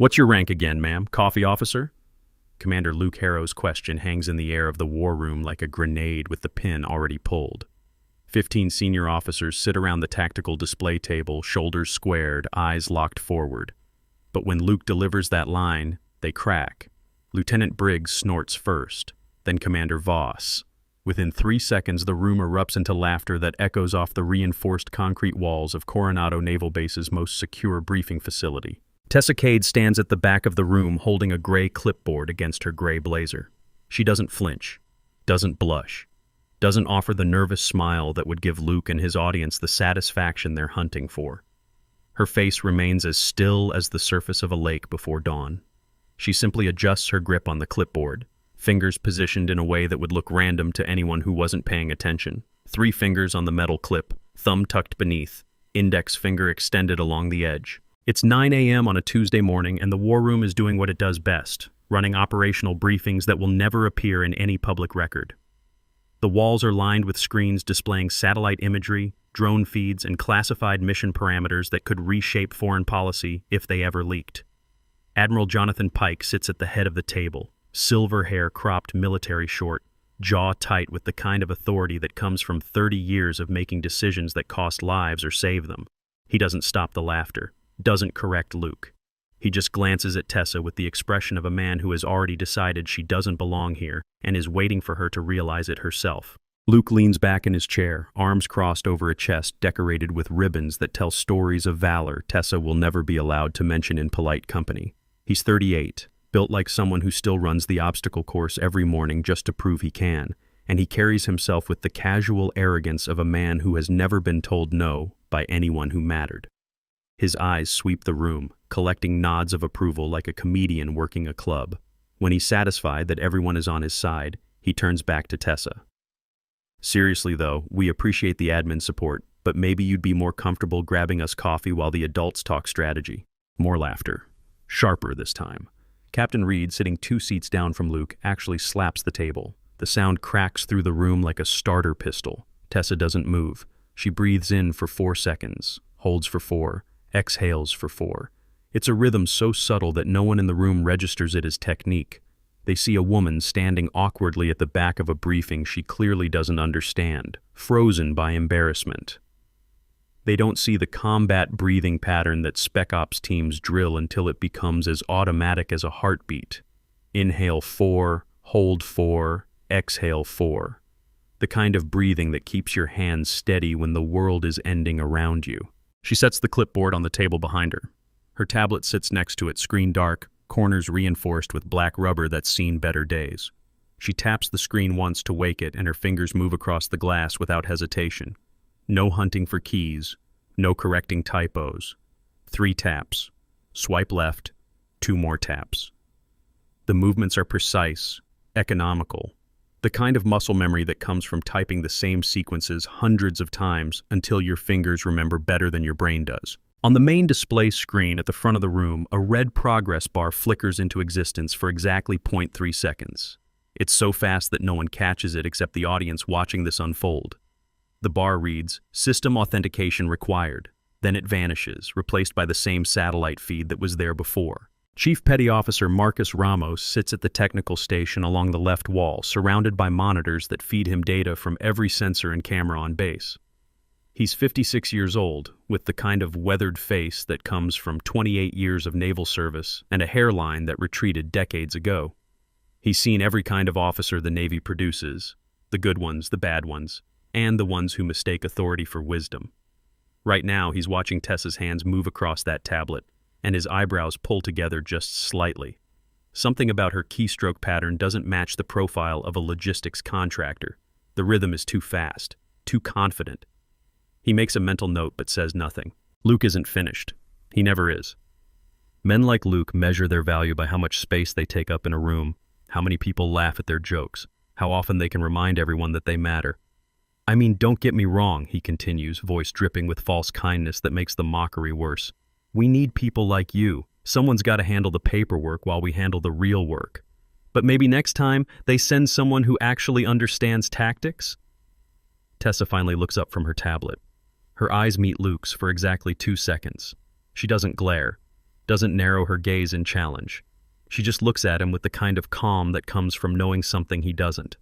What's your rank again, ma'am? Coffee officer? Commander Luke Harrow's question hangs in the air of the war room like a grenade with the pin already pulled. 15 senior officers sit around the tactical display table, shoulders squared, eyes locked forward. But when Luke delivers that line, they crack. Lieutenant Briggs snorts first, then Commander Voss. Within 3 seconds, the room erupts into laughter that echoes off the reinforced concrete walls of Coronado Naval Base's most secure briefing facility. Tessa Cade stands at the back of the room holding a gray clipboard against her gray blazer. She doesn't flinch, doesn't blush, doesn't offer the nervous smile that would give Luke and his audience the satisfaction they're hunting for. Her face remains as still as the surface of a lake before dawn. She simply adjusts her grip on the clipboard, fingers positioned in a way that would look random to anyone who wasn't paying attention. 3 fingers on the metal clip, thumb tucked beneath, index finger extended along the edge. It's 9 a.m. on a Tuesday morning, and the war room is doing what it does best, running operational briefings that will never appear in any public record. The walls are lined with screens displaying satellite imagery, drone feeds, and classified mission parameters that could reshape foreign policy if they ever leaked. Admiral Jonathan Pike sits at the head of the table, silver hair cropped military short, jaw tight with the kind of authority that comes from 30 years of making decisions that cost lives or save them. He doesn't stop the laughter, doesn't correct Luke. He just glances at Tessa with the expression of a man who has already decided she doesn't belong here and is waiting for her to realize it herself. Luke leans back in his chair, arms crossed over a chest decorated with ribbons that tell stories of valor Tessa will never be allowed to mention in polite company. He's 38, built like someone who still runs the obstacle course every morning just to prove he can, and he carries himself with the casual arrogance of a man who has never been told no by anyone who mattered. His eyes sweep the room, collecting nods of approval like a comedian working a club. When he's satisfied that everyone is on his side, he turns back to Tessa. Seriously though, we appreciate the admin support, but maybe you'd be more comfortable grabbing us coffee while the adults talk strategy. More laughter. Sharper this time. Captain Reed, sitting 2 seats down from Luke, actually slaps the table. The sound cracks through the room like a starter pistol. Tessa doesn't move. She breathes in for 4 seconds, holds for 4, exhales for 4. It's a rhythm so subtle that no one in the room registers it as technique. They see a woman standing awkwardly at the back of a briefing she clearly doesn't understand, frozen by embarrassment. They don't see the combat breathing pattern that Spec Ops teams drill until it becomes as automatic as a heartbeat. Inhale 4, hold 4, exhale 4. The kind of breathing that keeps your hands steady when the world is ending around you. She sets the clipboard on the table behind her. Her tablet sits next to it, screen dark, corners reinforced with black rubber that's seen better days. She taps the screen once to wake it, and her fingers move across the glass without hesitation. No hunting for keys, no correcting typos. 3 taps. Swipe left, 2 more taps. The movements are precise, economical. The kind of muscle memory that comes from typing the same sequences hundreds of times until your fingers remember better than your brain does. On the main display screen at the front of the room, a red progress bar flickers into existence for exactly 0.3 seconds. It's so fast that no one catches it except the audience watching this unfold. The bar reads, "System authentication required." Then it vanishes, replaced by the same satellite feed that was there before. Chief Petty Officer Marcus Ramos sits at the technical station along the left wall, surrounded by monitors that feed him data from every sensor and camera on base. He's 56 years old, with the kind of weathered face that comes from 28 years of naval service and a hairline that retreated decades ago. He's seen every kind of officer the Navy produces, the good ones, the bad ones, and the ones who mistake authority for wisdom. Right now, he's watching Tessa's hands move across that tablet, and his eyebrows pull together just slightly. Something about her keystroke pattern doesn't match the profile of a logistics contractor. The rhythm is too fast, too confident. He makes a mental note but says nothing. Luke isn't finished. He never is. Men like Luke measure their value by how much space they take up in a room, how many people laugh at their jokes, how often they can remind everyone that they matter. I mean, don't get me wrong, he continues, voice dripping with false kindness that makes the mockery worse. We need people like you. Someone's got to handle the paperwork while we handle the real work. But maybe next time they send someone who actually understands tactics? Tessa finally looks up from her tablet. Her eyes meet Luke's for exactly 2 seconds. She doesn't glare, doesn't narrow her gaze in challenge. She just looks at him with the kind of calm that comes from knowing something he doesn't.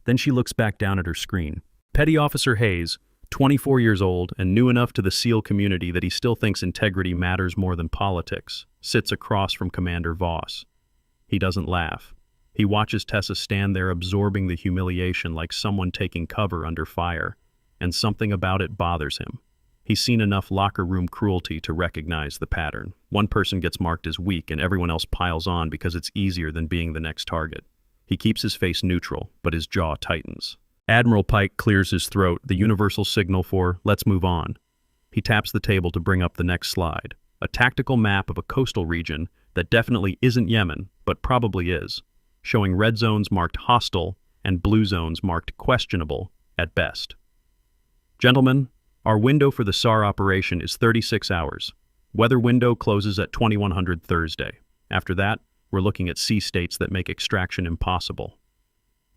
Then she looks back down at her screen. Petty Officer Hayes, 24 years old and new enough to the SEAL community that he still thinks integrity matters more than politics, sits across from Commander Voss. He doesn't laugh. He watches Tessa stand there absorbing the humiliation like someone taking cover under fire, and something about it bothers him. He's seen enough locker room cruelty to recognize the pattern. One person gets marked as weak and everyone else piles on because it's easier than being the next target. He keeps his face neutral, but his jaw tightens. Admiral Pike clears his throat, the universal signal for, let's move on. He taps the table to bring up the next slide, a tactical map of a coastal region that definitely isn't Yemen, but probably is, showing red zones marked hostile and blue zones marked questionable at best. Gentlemen, our window for the SAR operation is 36 hours. Weather window closes at 2100 Thursday. After that, we're looking at sea states that make extraction impossible.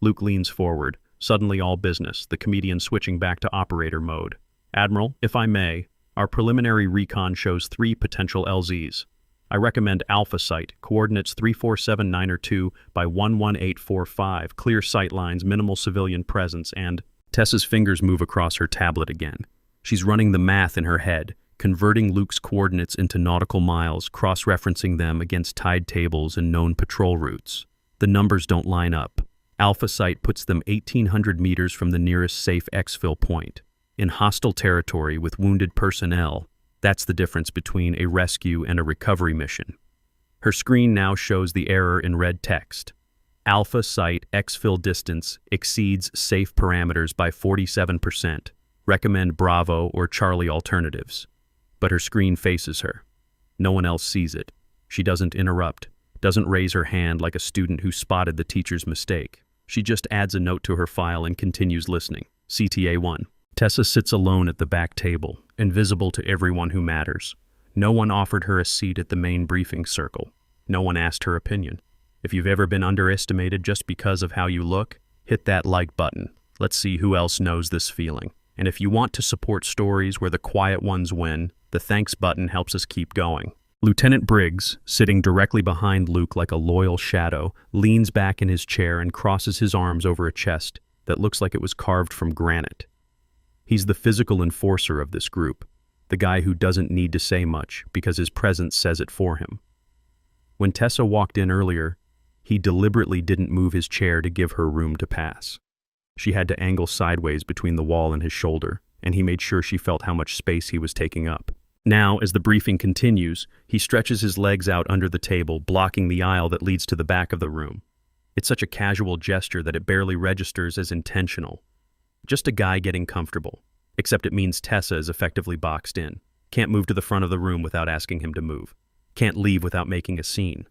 Luke leans forward, suddenly all business, the comedian switching back to operator mode. Admiral, if I may, our preliminary recon shows 3 potential LZs. I recommend Alpha Site, coordinates 347902 by 11845, clear sight lines, minimal civilian presence, and... Tessa's fingers move across her tablet again. She's running the math in her head, converting Luke's coordinates into nautical miles, cross-referencing them against tide tables and known patrol routes. The numbers don't line up. Alpha Site puts them 1,800 meters from the nearest safe exfil point. In hostile territory with wounded personnel, that's the difference between a rescue and a recovery mission. Her screen now shows the error in red text. Alpha Site exfil distance exceeds safe parameters by 47%. Recommend Bravo or Charlie alternatives. But her screen faces her. No one else sees it. She doesn't interrupt, doesn't raise her hand like a student who spotted the teacher's mistake. She just adds a note to her file and continues listening. CTA 1. Tessa sits alone at the back table, invisible to everyone who matters. No one offered her a seat at the main briefing circle. No one asked her opinion. If you've ever been underestimated just because of how you look, hit that like button. Let's see who else knows this feeling. And if you want to support stories where the quiet ones win, the thanks button helps us keep going. Lieutenant Briggs, sitting directly behind Luke like a loyal shadow, leans back in his chair and crosses his arms over a chest that looks like it was carved from granite. He's the physical enforcer of this group, the guy who doesn't need to say much because his presence says it for him. When Tessa walked in earlier, he deliberately didn't move his chair to give her room to pass. She had to angle sideways between the wall and his shoulder, and he made sure she felt how much space he was taking up. Now, as the briefing continues, he stretches his legs out under the table, blocking the aisle that leads to the back of the room. It's such a casual gesture that it barely registers as intentional. Just a guy getting comfortable, except it means Tessa is effectively boxed in. Can't move to the front of the room without asking him to move. Can't leave without making a scene.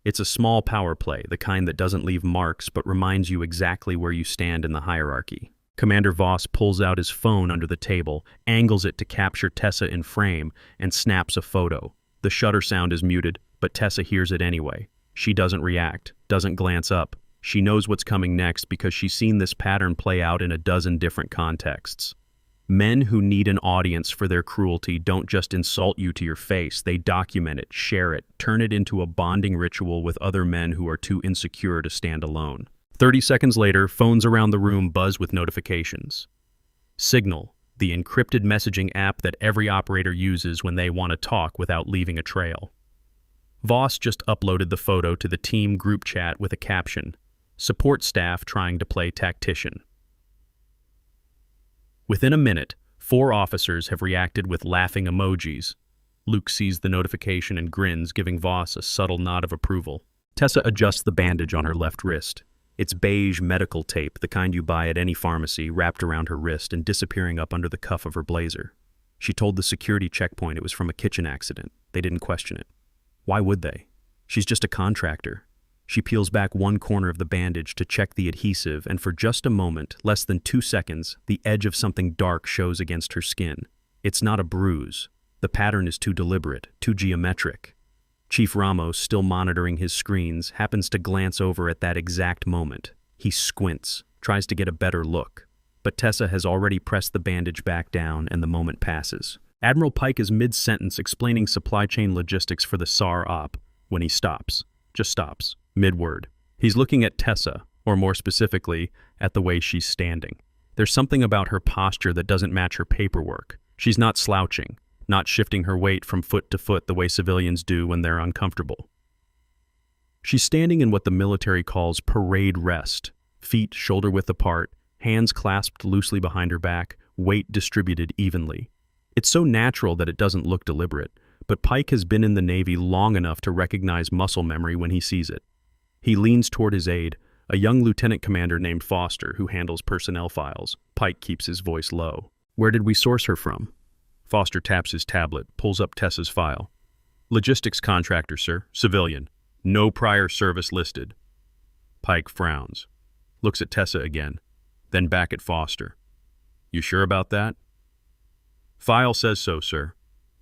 It's a small power play, the kind that doesn't leave marks but reminds you exactly where you stand in the hierarchy. Commander Voss pulls out his phone under the table, angles it to capture Tessa in frame, and snaps a photo. The shutter sound is muted, but Tessa hears it anyway. She doesn't react, doesn't glance up. She knows what's coming next because she's seen this pattern play out in a dozen different contexts. Men who need an audience for their cruelty don't just insult you to your face, they document it, share it, turn it into a bonding ritual with other men who are too insecure to stand alone. 30 seconds later, phones around the room buzz with notifications. Signal, the encrypted messaging app that every operator uses when they want to talk without leaving a trail. Voss just uploaded the photo to the team group chat with a caption, "Support staff trying to play tactician." Within a minute, 4 officers have reacted with laughing emojis. Luke sees the notification and grins, giving Voss a subtle nod of approval. Tessa adjusts the bandage on her left wrist. It's beige medical tape, the kind you buy at any pharmacy, wrapped around her wrist and disappearing up under the cuff of her blazer. She told the security checkpoint it was from a kitchen accident. They didn't question it. Why would they? She's just a contractor. She peels back one corner of the bandage to check the adhesive, and for just a moment, less than 2 seconds, the edge of something dark shows against her skin. It's not a bruise. The pattern is too deliberate, too geometric. Chief Ramos, still monitoring his screens, happens to glance over at that exact moment. He squints, tries to get a better look. But Tessa has already pressed the bandage back down, and the moment passes. Admiral Pike is mid-sentence explaining supply chain logistics for the SAR op when he stops. Just stops, mid-word. He's looking at Tessa, or more specifically, at the way she's standing. There's something about her posture that doesn't match her paperwork. She's not slouching, not shifting her weight from foot to foot the way civilians do when they're uncomfortable. She's standing in what the military calls parade rest, feet shoulder-width apart, hands clasped loosely behind her back, weight distributed evenly. It's so natural that it doesn't look deliberate, but Pike has been in the Navy long enough to recognize muscle memory when he sees it. He leans toward his aide, a young lieutenant commander named Foster who handles personnel files. Pike keeps his voice low. "Where did we source her from?" Foster taps his tablet, pulls up Tessa's file. "Logistics contractor, sir. Civilian. No prior service listed." Pike frowns, looks at Tessa again, then back at Foster. "You sure about that?" "File says so, sir."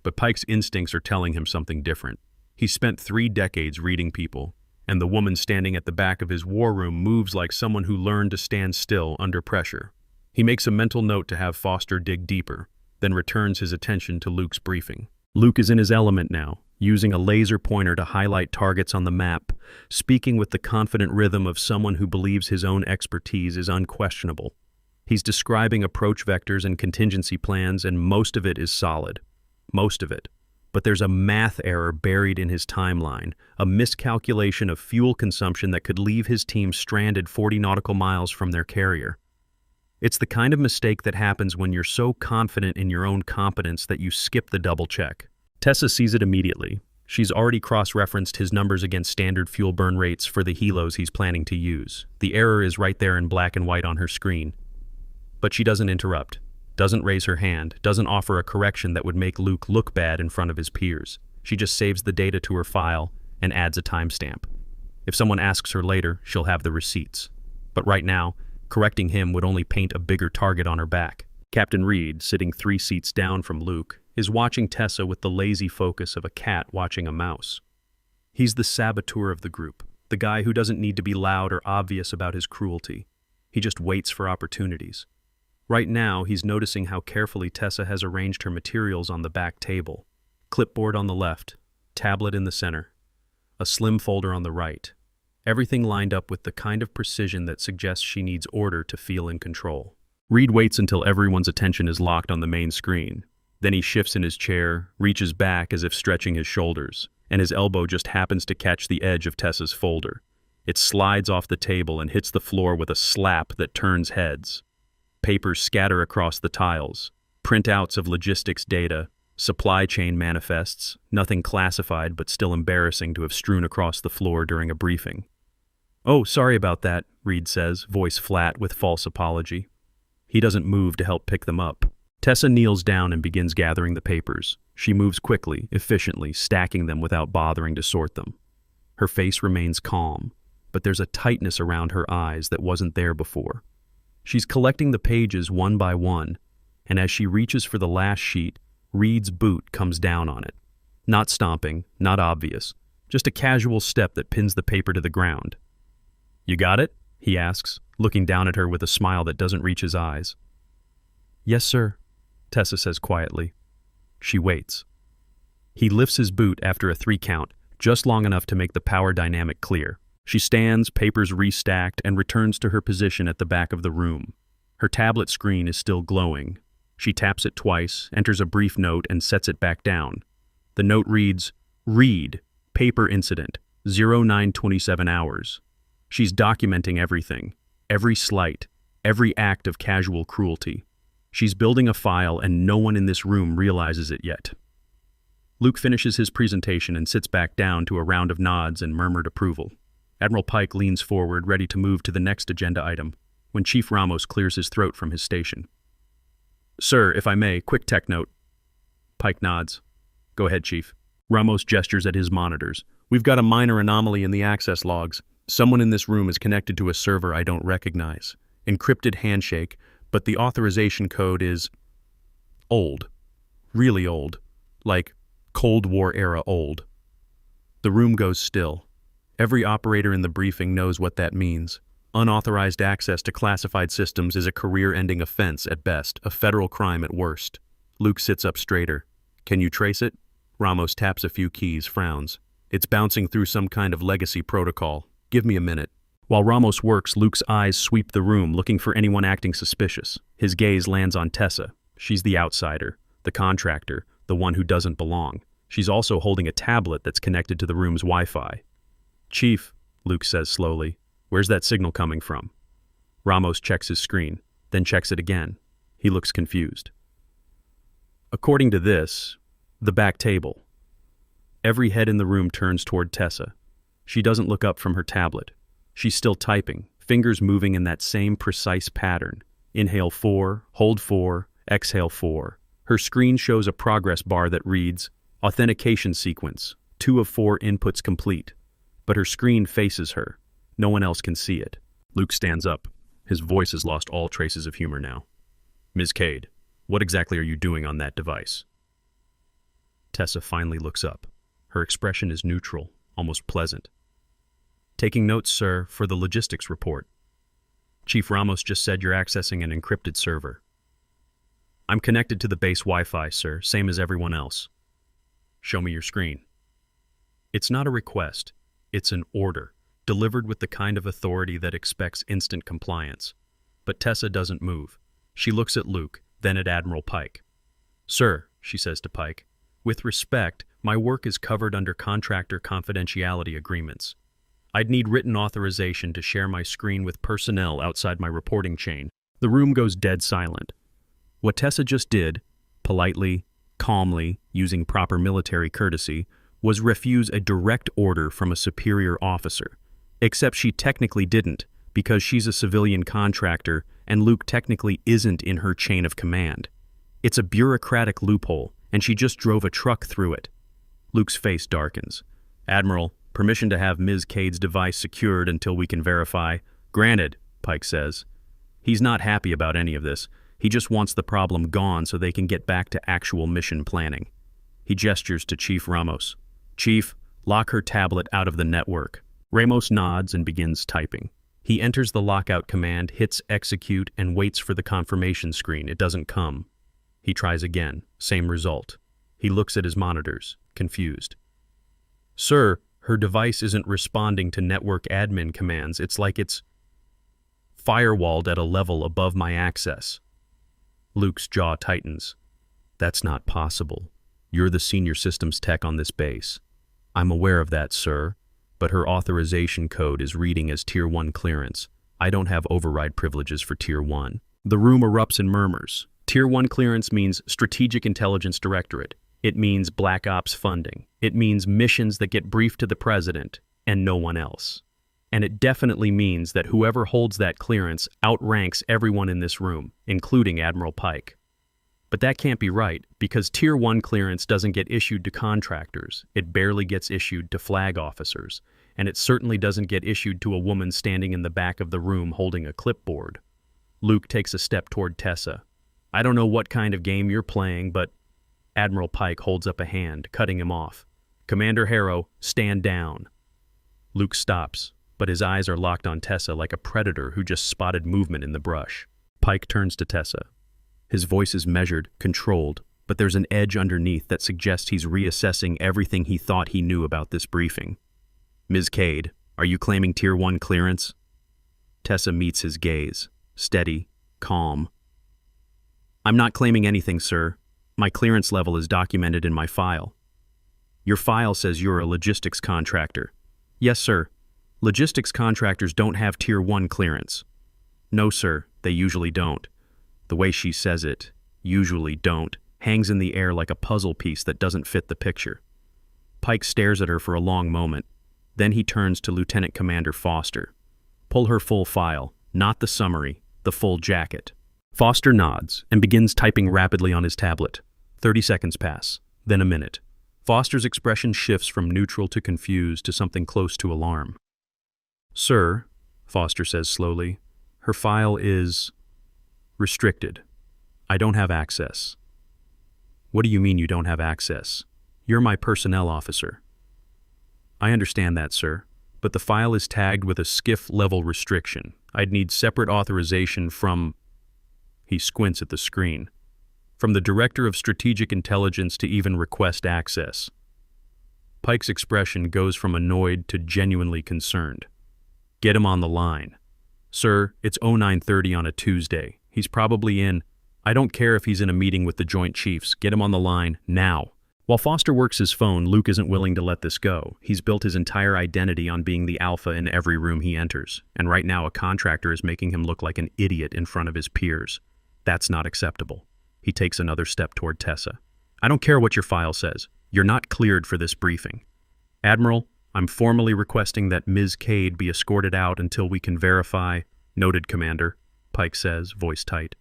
But Pike's instincts are telling him something different. He's spent 3 decades reading people, and the woman standing at the back of his war room moves like someone who learned to stand still under pressure. He makes a mental note to have Foster dig deeper, then returns his attention to Luke's briefing. Luke is in his element now, using a laser pointer to highlight targets on the map, speaking with the confident rhythm of someone who believes his own expertise is unquestionable. He's describing approach vectors and contingency plans, and most of it is solid. Most of it. But there's a math error buried in his timeline, a miscalculation of fuel consumption that could leave his team stranded 40 nautical miles from their carrier. It's the kind of mistake that happens when you're so confident in your own competence that you skip the double check. Tessa sees it immediately. She's already cross-referenced his numbers against standard fuel burn rates for the helos he's planning to use. The error is right there in black and white on her screen. But she doesn't interrupt, doesn't raise her hand, doesn't offer a correction that would make Luke look bad in front of his peers. She just saves the data to her file and adds a timestamp. If someone asks her later, she'll have the receipts. But right now, correcting him would only paint a bigger target on her back. Captain Reed, sitting 3 seats down from Luke, is watching Tessa with the lazy focus of a cat watching a mouse. He's the saboteur of the group, the guy who doesn't need to be loud or obvious about his cruelty. He just waits for opportunities. Right now, he's noticing how carefully Tessa has arranged her materials on the back table. Clipboard on the left, tablet in the center, a slim folder on the right. Everything lined up with the kind of precision that suggests she needs order to feel in control. Reed waits until everyone's attention is locked on the main screen. Then he shifts in his chair, reaches back as if stretching his shoulders, and his elbow just happens to catch the edge of Tessa's folder. It slides off the table and hits the floor with a slap that turns heads. Papers scatter across the tiles, printouts of logistics data, supply chain manifests, nothing classified but still embarrassing to have strewn across the floor during a briefing. "Oh, sorry about that," Reed says, voice flat with false apology. He doesn't move to help pick them up. Tessa kneels down and begins gathering the papers. She moves quickly, efficiently, stacking them without bothering to sort them. Her face remains calm, but there's a tightness around her eyes that wasn't there before. She's collecting the pages one by one, and as she reaches for the last sheet, Reed's boot comes down on it. Not stomping, not obvious, just a casual step that pins the paper to the ground. "You got it?" he asks, looking down at her with a smile that doesn't reach his eyes. "Yes, sir," Tessa says quietly. She waits. He lifts his boot after a 3 count, just long enough to make the power dynamic clear. She stands, papers restacked, and returns to her position at the back of the room. Her tablet screen is still glowing. She taps it twice, enters a brief note, and sets it back down. The note reads, "Reed, paper incident, 0927 hours. She's documenting everything, every slight, every act of casual cruelty. She's building a file, and no one in this room realizes it yet." Luke finishes his presentation and sits back down to a round of nods and murmured approval. Admiral Pike leans forward, ready to move to the next agenda item, when Chief Ramos clears his throat from his station. "Sir, if I may, quick tech note." Pike nods. "Go ahead, Chief." Ramos gestures at his monitors. "We've got a minor anomaly in the access logs. Someone in this room is connected to a server I don't recognize. Encrypted handshake, but the authorization code is old. Really old. Like Cold War era old." The room goes still. Every operator in the briefing knows what that means. Unauthorized access to classified systems is a career-ending offense at best, a federal crime at worst. Luke sits up straighter. Can you trace it? Ramos taps a few keys, frowns. It's bouncing through some kind of legacy protocol. Give me a minute. While Ramos works, Luke's eyes sweep the room, looking for anyone acting suspicious. His gaze lands on Tessa. She's the outsider, the contractor, the one who doesn't belong. She's also holding a tablet that's connected to the room's Wi-Fi. Chief, Luke says slowly, where's that signal coming from? Ramos checks his screen, then checks it again. He looks confused. According to this, the back table. Every head in the room turns toward Tessa. She doesn't look up from her tablet. She's still typing, fingers moving in that same precise pattern. Inhale 4, hold 4, exhale 4. Her screen shows a progress bar that reads, Authentication sequence, 2 of 4 inputs complete. But her screen faces her. No one else can see it. Luke stands up. His voice has lost all traces of humor now. Ms. Cade, what exactly are you doing on that device? Tessa finally looks up. Her expression is neutral, almost pleasant. Taking notes, sir, for the logistics report. Chief Ramos just said you're accessing an encrypted server. I'm connected to the base Wi-Fi, sir, same as everyone else. Show me your screen. It's not a request. It's an order, delivered with the kind of authority that expects instant compliance. But Tessa doesn't move. She looks at Luke, then at Admiral Pike. Sir, she says to Pike, with respect, my work is covered under contractor confidentiality agreements. I'd need written authorization to share my screen with personnel outside my reporting chain. The room goes dead silent. What Tessa just did, politely, calmly, using proper military courtesy, was refuse a direct order from a superior officer. Except she technically didn't, because she's a civilian contractor and Luke technically isn't in her chain of command. It's a bureaucratic loophole, and she just drove a truck through it. Luke's face darkens. Admiral, permission to have Ms. Cade's device secured until we can verify. Granted, Pike says. He's not happy about any of this. He just wants the problem gone so they can get back to actual mission planning. He gestures to Chief Ramos. Chief, lock her tablet out of the network. Ramos nods and begins typing. He enters the lockout command, hits execute, and waits for the confirmation screen. It doesn't come. He tries again. Same result. He looks at his monitors, confused. Sir, her device isn't responding to network admin commands. It's like it's firewalled at a level above my access. Luke's jaw tightens. That's not possible. You're the senior systems tech on this base. I'm aware of that, sir, but her authorization code is reading as Tier 1 clearance. I don't have override privileges for Tier 1. The room erupts in murmurs. Tier 1 clearance means Strategic Intelligence Directorate. It means Black Ops funding. It means missions that get briefed to the president and no one else. And it definitely means that whoever holds that clearance outranks everyone in this room, including Admiral Pike. But that can't be right, because Tier 1 clearance doesn't get issued to contractors, it barely gets issued to flag officers, and it certainly doesn't get issued to a woman standing in the back of the room holding a clipboard. Luke takes a step toward Tessa. I don't know what kind of game you're playing, but Admiral Pike holds up a hand, cutting him off. Commander Harrow, stand down. Luke stops, but his eyes are locked on Tessa like a predator who just spotted movement in the brush. Pike turns to Tessa. His voice is measured, controlled, but there's an edge underneath that suggests he's reassessing everything he thought he knew about this briefing. Ms. Cade, are you claiming Tier 1 clearance? Tessa meets his gaze, steady, calm. I'm not claiming anything, sir. My clearance level is documented in my file. Your file says you're a logistics contractor. Yes, sir. Logistics contractors don't have Tier 1 clearance. No, sir, they usually don't. The way she says it, usually don't, hangs in the air like a puzzle piece that doesn't fit the picture. Pike stares at her for a long moment. Then he turns to Lieutenant Commander Foster. Pull her full file, not the summary, the full jacket. Foster nods and begins typing rapidly on his tablet. 30 seconds pass, then a minute. Foster's expression shifts from neutral to confused to something close to alarm. Sir, Foster says slowly, her file is restricted. I don't have access. What do you mean you don't have access? You're my personnel officer. I understand that, sir, but the file is tagged with a SCIF-level restriction. I'd need separate authorization from... He squints at the screen. from the Director of Strategic Intelligence to even request access. Pike's expression goes from annoyed to genuinely concerned. Get him on the line. Sir, it's 09:30 on a Tuesday. He's probably in. I don't care if he's in a meeting with the Joint Chiefs. Get him on the line, now. While Foster works his phone, Luke isn't willing to let this go. He's built his entire identity on being the alpha in every room he enters, and right now a contractor is making him look like an idiot in front of his peers. That's not acceptable. He takes another step toward Tessa. I don't care what your file says. You're not cleared for this briefing. Admiral, I'm formally requesting that Ms. Cade be escorted out until we can verify. Noted, Commander, Pike says, voice tight.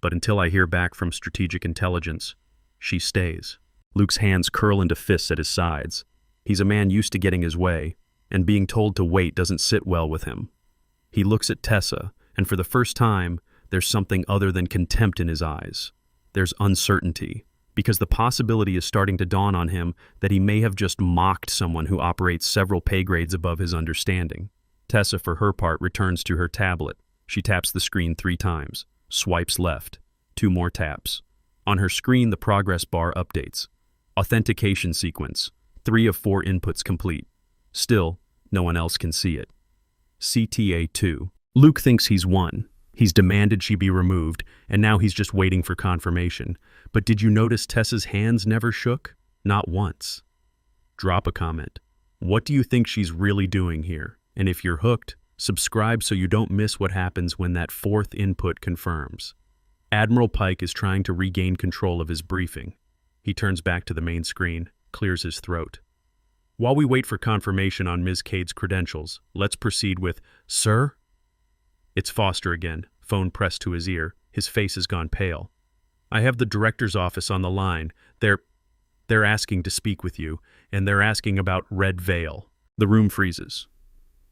But until I hear back from Strategic Intelligence, she stays. Luke's hands curl into fists at his sides. He's a man used to getting his way, and being told to wait doesn't sit well with him. He looks at Tessa, and for the first time, there's something other than contempt in his eyes. There's uncertainty, because the possibility is starting to dawn on him that he may have just mocked someone who operates several pay grades above his understanding. Tessa, for her part, returns to her tablet. She taps the screen 3 times, swipes left, 2 more taps. On her screen, the progress bar updates. Authentication sequence, 3 of 4 inputs complete. Still, no one else can see it. CTA-2. Luke thinks he's won. He's demanded she be removed, and now he's just waiting for confirmation. But did you notice Tessa's hands never shook? Not once. Drop a comment. What do you think she's really doing here? And if you're hooked, subscribe so you don't miss what happens when that 4th input confirms. Admiral Pike is trying to regain control of his briefing. He turns back to the main screen, clears his throat. While we wait for confirmation on Ms. Cade's credentials, let's proceed with, Sir? It's Foster again, phone pressed to his ear. His face has gone pale. I have the director's office on the line. They're asking to speak with you, and they're asking about Red Veil. The room freezes.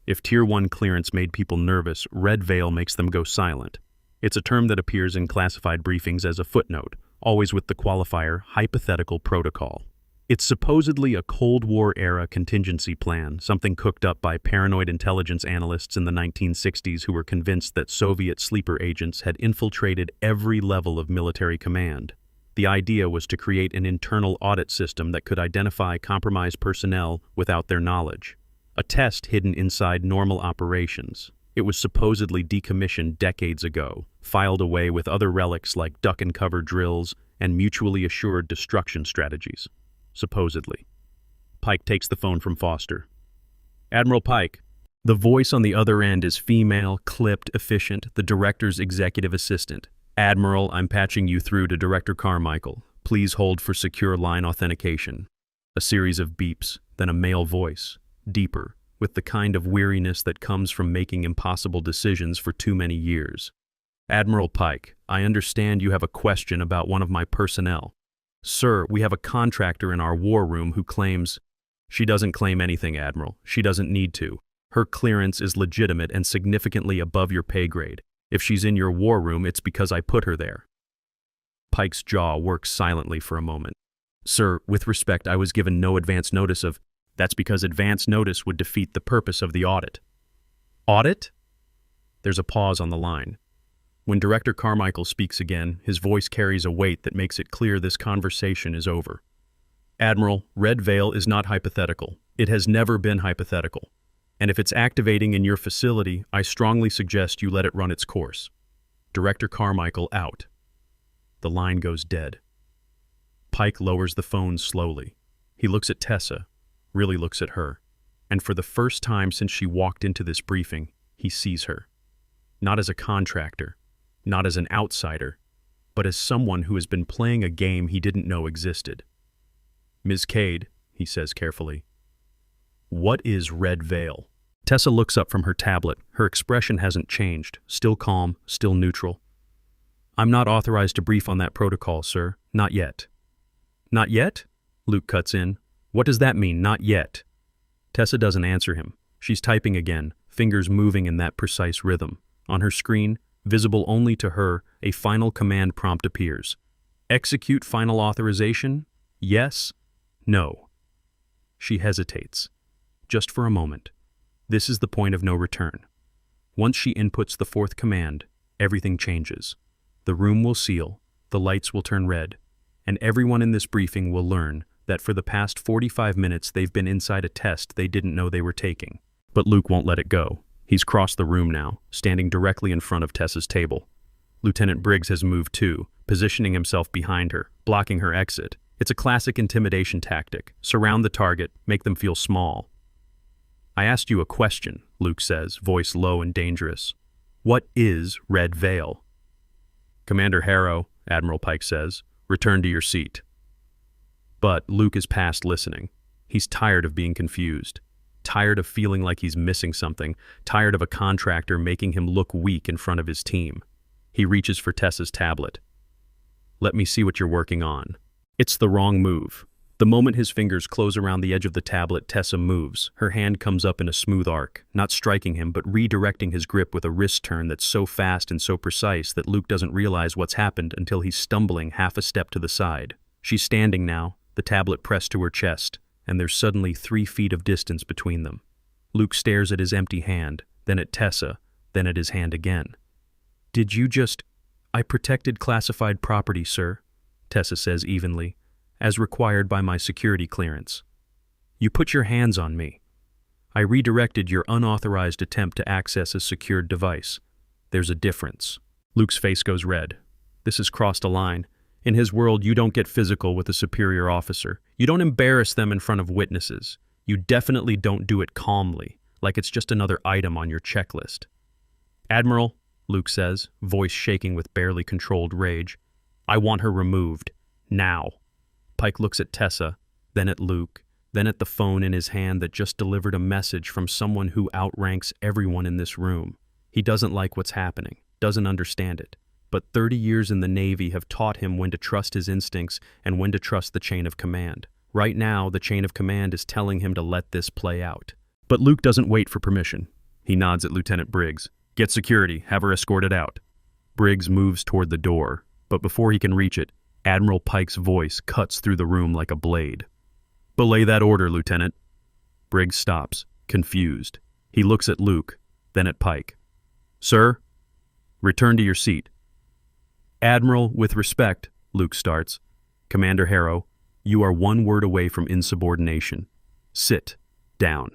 If Tier 1 clearance made people nervous, Red Veil makes them go silent. It's a term that appears in classified briefings as a footnote, always with the qualifier hypothetical protocol. It's supposedly a Cold War-era contingency plan, something cooked up by paranoid intelligence analysts in the 1960s who were convinced that Soviet sleeper agents had infiltrated every level of military command. The idea was to create an internal audit system that could identify compromised personnel without their knowledge. A test hidden inside normal operations. It was supposedly decommissioned decades ago, filed away with other relics like duck-and-cover drills and mutually assured destruction strategies. Supposedly. Pike takes the phone from Foster. Admiral Pike. The voice on the other end is female, clipped, efficient, the director's executive assistant. Admiral, I'm patching you through to Director Carmichael. Please hold for secure line authentication. A series of beeps, then a male voice, deeper, with the kind of weariness that comes from making impossible decisions for too many years. Admiral Pike, I understand you have a question about one of my personnel. Sir, we have a contractor in our war room who claims... She doesn't claim anything, Admiral. She doesn't need to. Her clearance is legitimate and significantly above your pay grade. If she's in your war room, it's because I put her there. Pike's jaw works silently for a moment. Sir, with respect, I was given no advance notice of... That's because advance notice would defeat the purpose of the audit. Audit? There's a pause on the line. When Director Carmichael speaks again, his voice carries a weight that makes it clear this conversation is over. Admiral, Red Veil is not hypothetical. It has never been hypothetical. And if it's activating in your facility, I strongly suggest you let it run its course. Director Carmichael out. The line goes dead. Pike lowers the phone slowly. He looks at Tessa, really looks at her, and for the first time since she walked into this briefing, he sees her. Not as a contractor, not as an outsider, but as someone who has been playing a game he didn't know existed. Ms. Cade, he says carefully, what is Red Veil? Tessa looks up from her tablet. Her expression hasn't changed, still calm, still neutral. I'm not authorized to brief on that protocol, sir. Not yet. Not yet? Luke cuts in. What does that mean, not yet? Tessa doesn't answer him. She's typing again, fingers moving in that precise rhythm. On her screen, visible only to her, a final command prompt appears. Execute final authorization? Yes? No. She hesitates. Just for a moment. This is the point of no return. Once she inputs the 4th command, everything changes. The room will seal, the lights will turn red, and everyone in this briefing will learn that for the past 45 minutes they've been inside a test they didn't know they were taking. But Luke won't let it go. He's crossed the room now, standing directly in front of Tessa's table. Lieutenant Briggs has moved too, positioning himself behind her, blocking her exit. It's a classic intimidation tactic. Surround the target, make them feel small. I asked you a question, Luke says, voice low and dangerous. What is Red Veil? Commander Harrow, Admiral Pike says, return to your seat. But Luke is past listening. He's tired of being confused, tired of feeling like he's missing something, tired of a contractor making him look weak in front of his team. He reaches for Tessa's tablet. Let me see what you're working on. It's the wrong move. The moment his fingers close around the edge of the tablet, Tessa moves. Her hand comes up in a smooth arc, not striking him, but redirecting his grip with a wrist turn that's so fast and so precise that Luke doesn't realize what's happened until he's stumbling half a step to the side. She's standing now, the tablet pressed to her chest, and there's suddenly 3 feet of distance between them. Luke stares at his empty hand, then at Tessa, then at his hand again. Did you just... I protected classified property, sir, Tessa says evenly, as required by my security clearance. You put your hands on me. I redirected your unauthorized attempt to access a secured device. There's a difference. Luke's face goes red. This has crossed a line. In his world, you don't get physical with a superior officer. You don't embarrass them in front of witnesses. You definitely don't do it calmly, like it's just another item on your checklist. Admiral, Luke says, voice shaking with barely controlled rage, I want her removed. Now. Pike looks at Tessa, then at Luke, then at the phone in his hand that just delivered a message from someone who outranks everyone in this room. He doesn't like what's happening, doesn't understand it. But 30 years in the Navy have taught him when to trust his instincts and when to trust the chain of command. Right now, the chain of command is telling him to let this play out. But Luke doesn't wait for permission. He nods at Lieutenant Briggs. Get security, have her escorted out. Briggs moves toward the door, but before he can reach it, Admiral Pike's voice cuts through the room like a blade. Belay that order, Lieutenant. Briggs stops, confused. He looks at Luke, then at Pike. Sir, return to your seat. Admiral, with respect, Luke starts. Commander Harrow, you are 1 word away from insubordination. Sit down.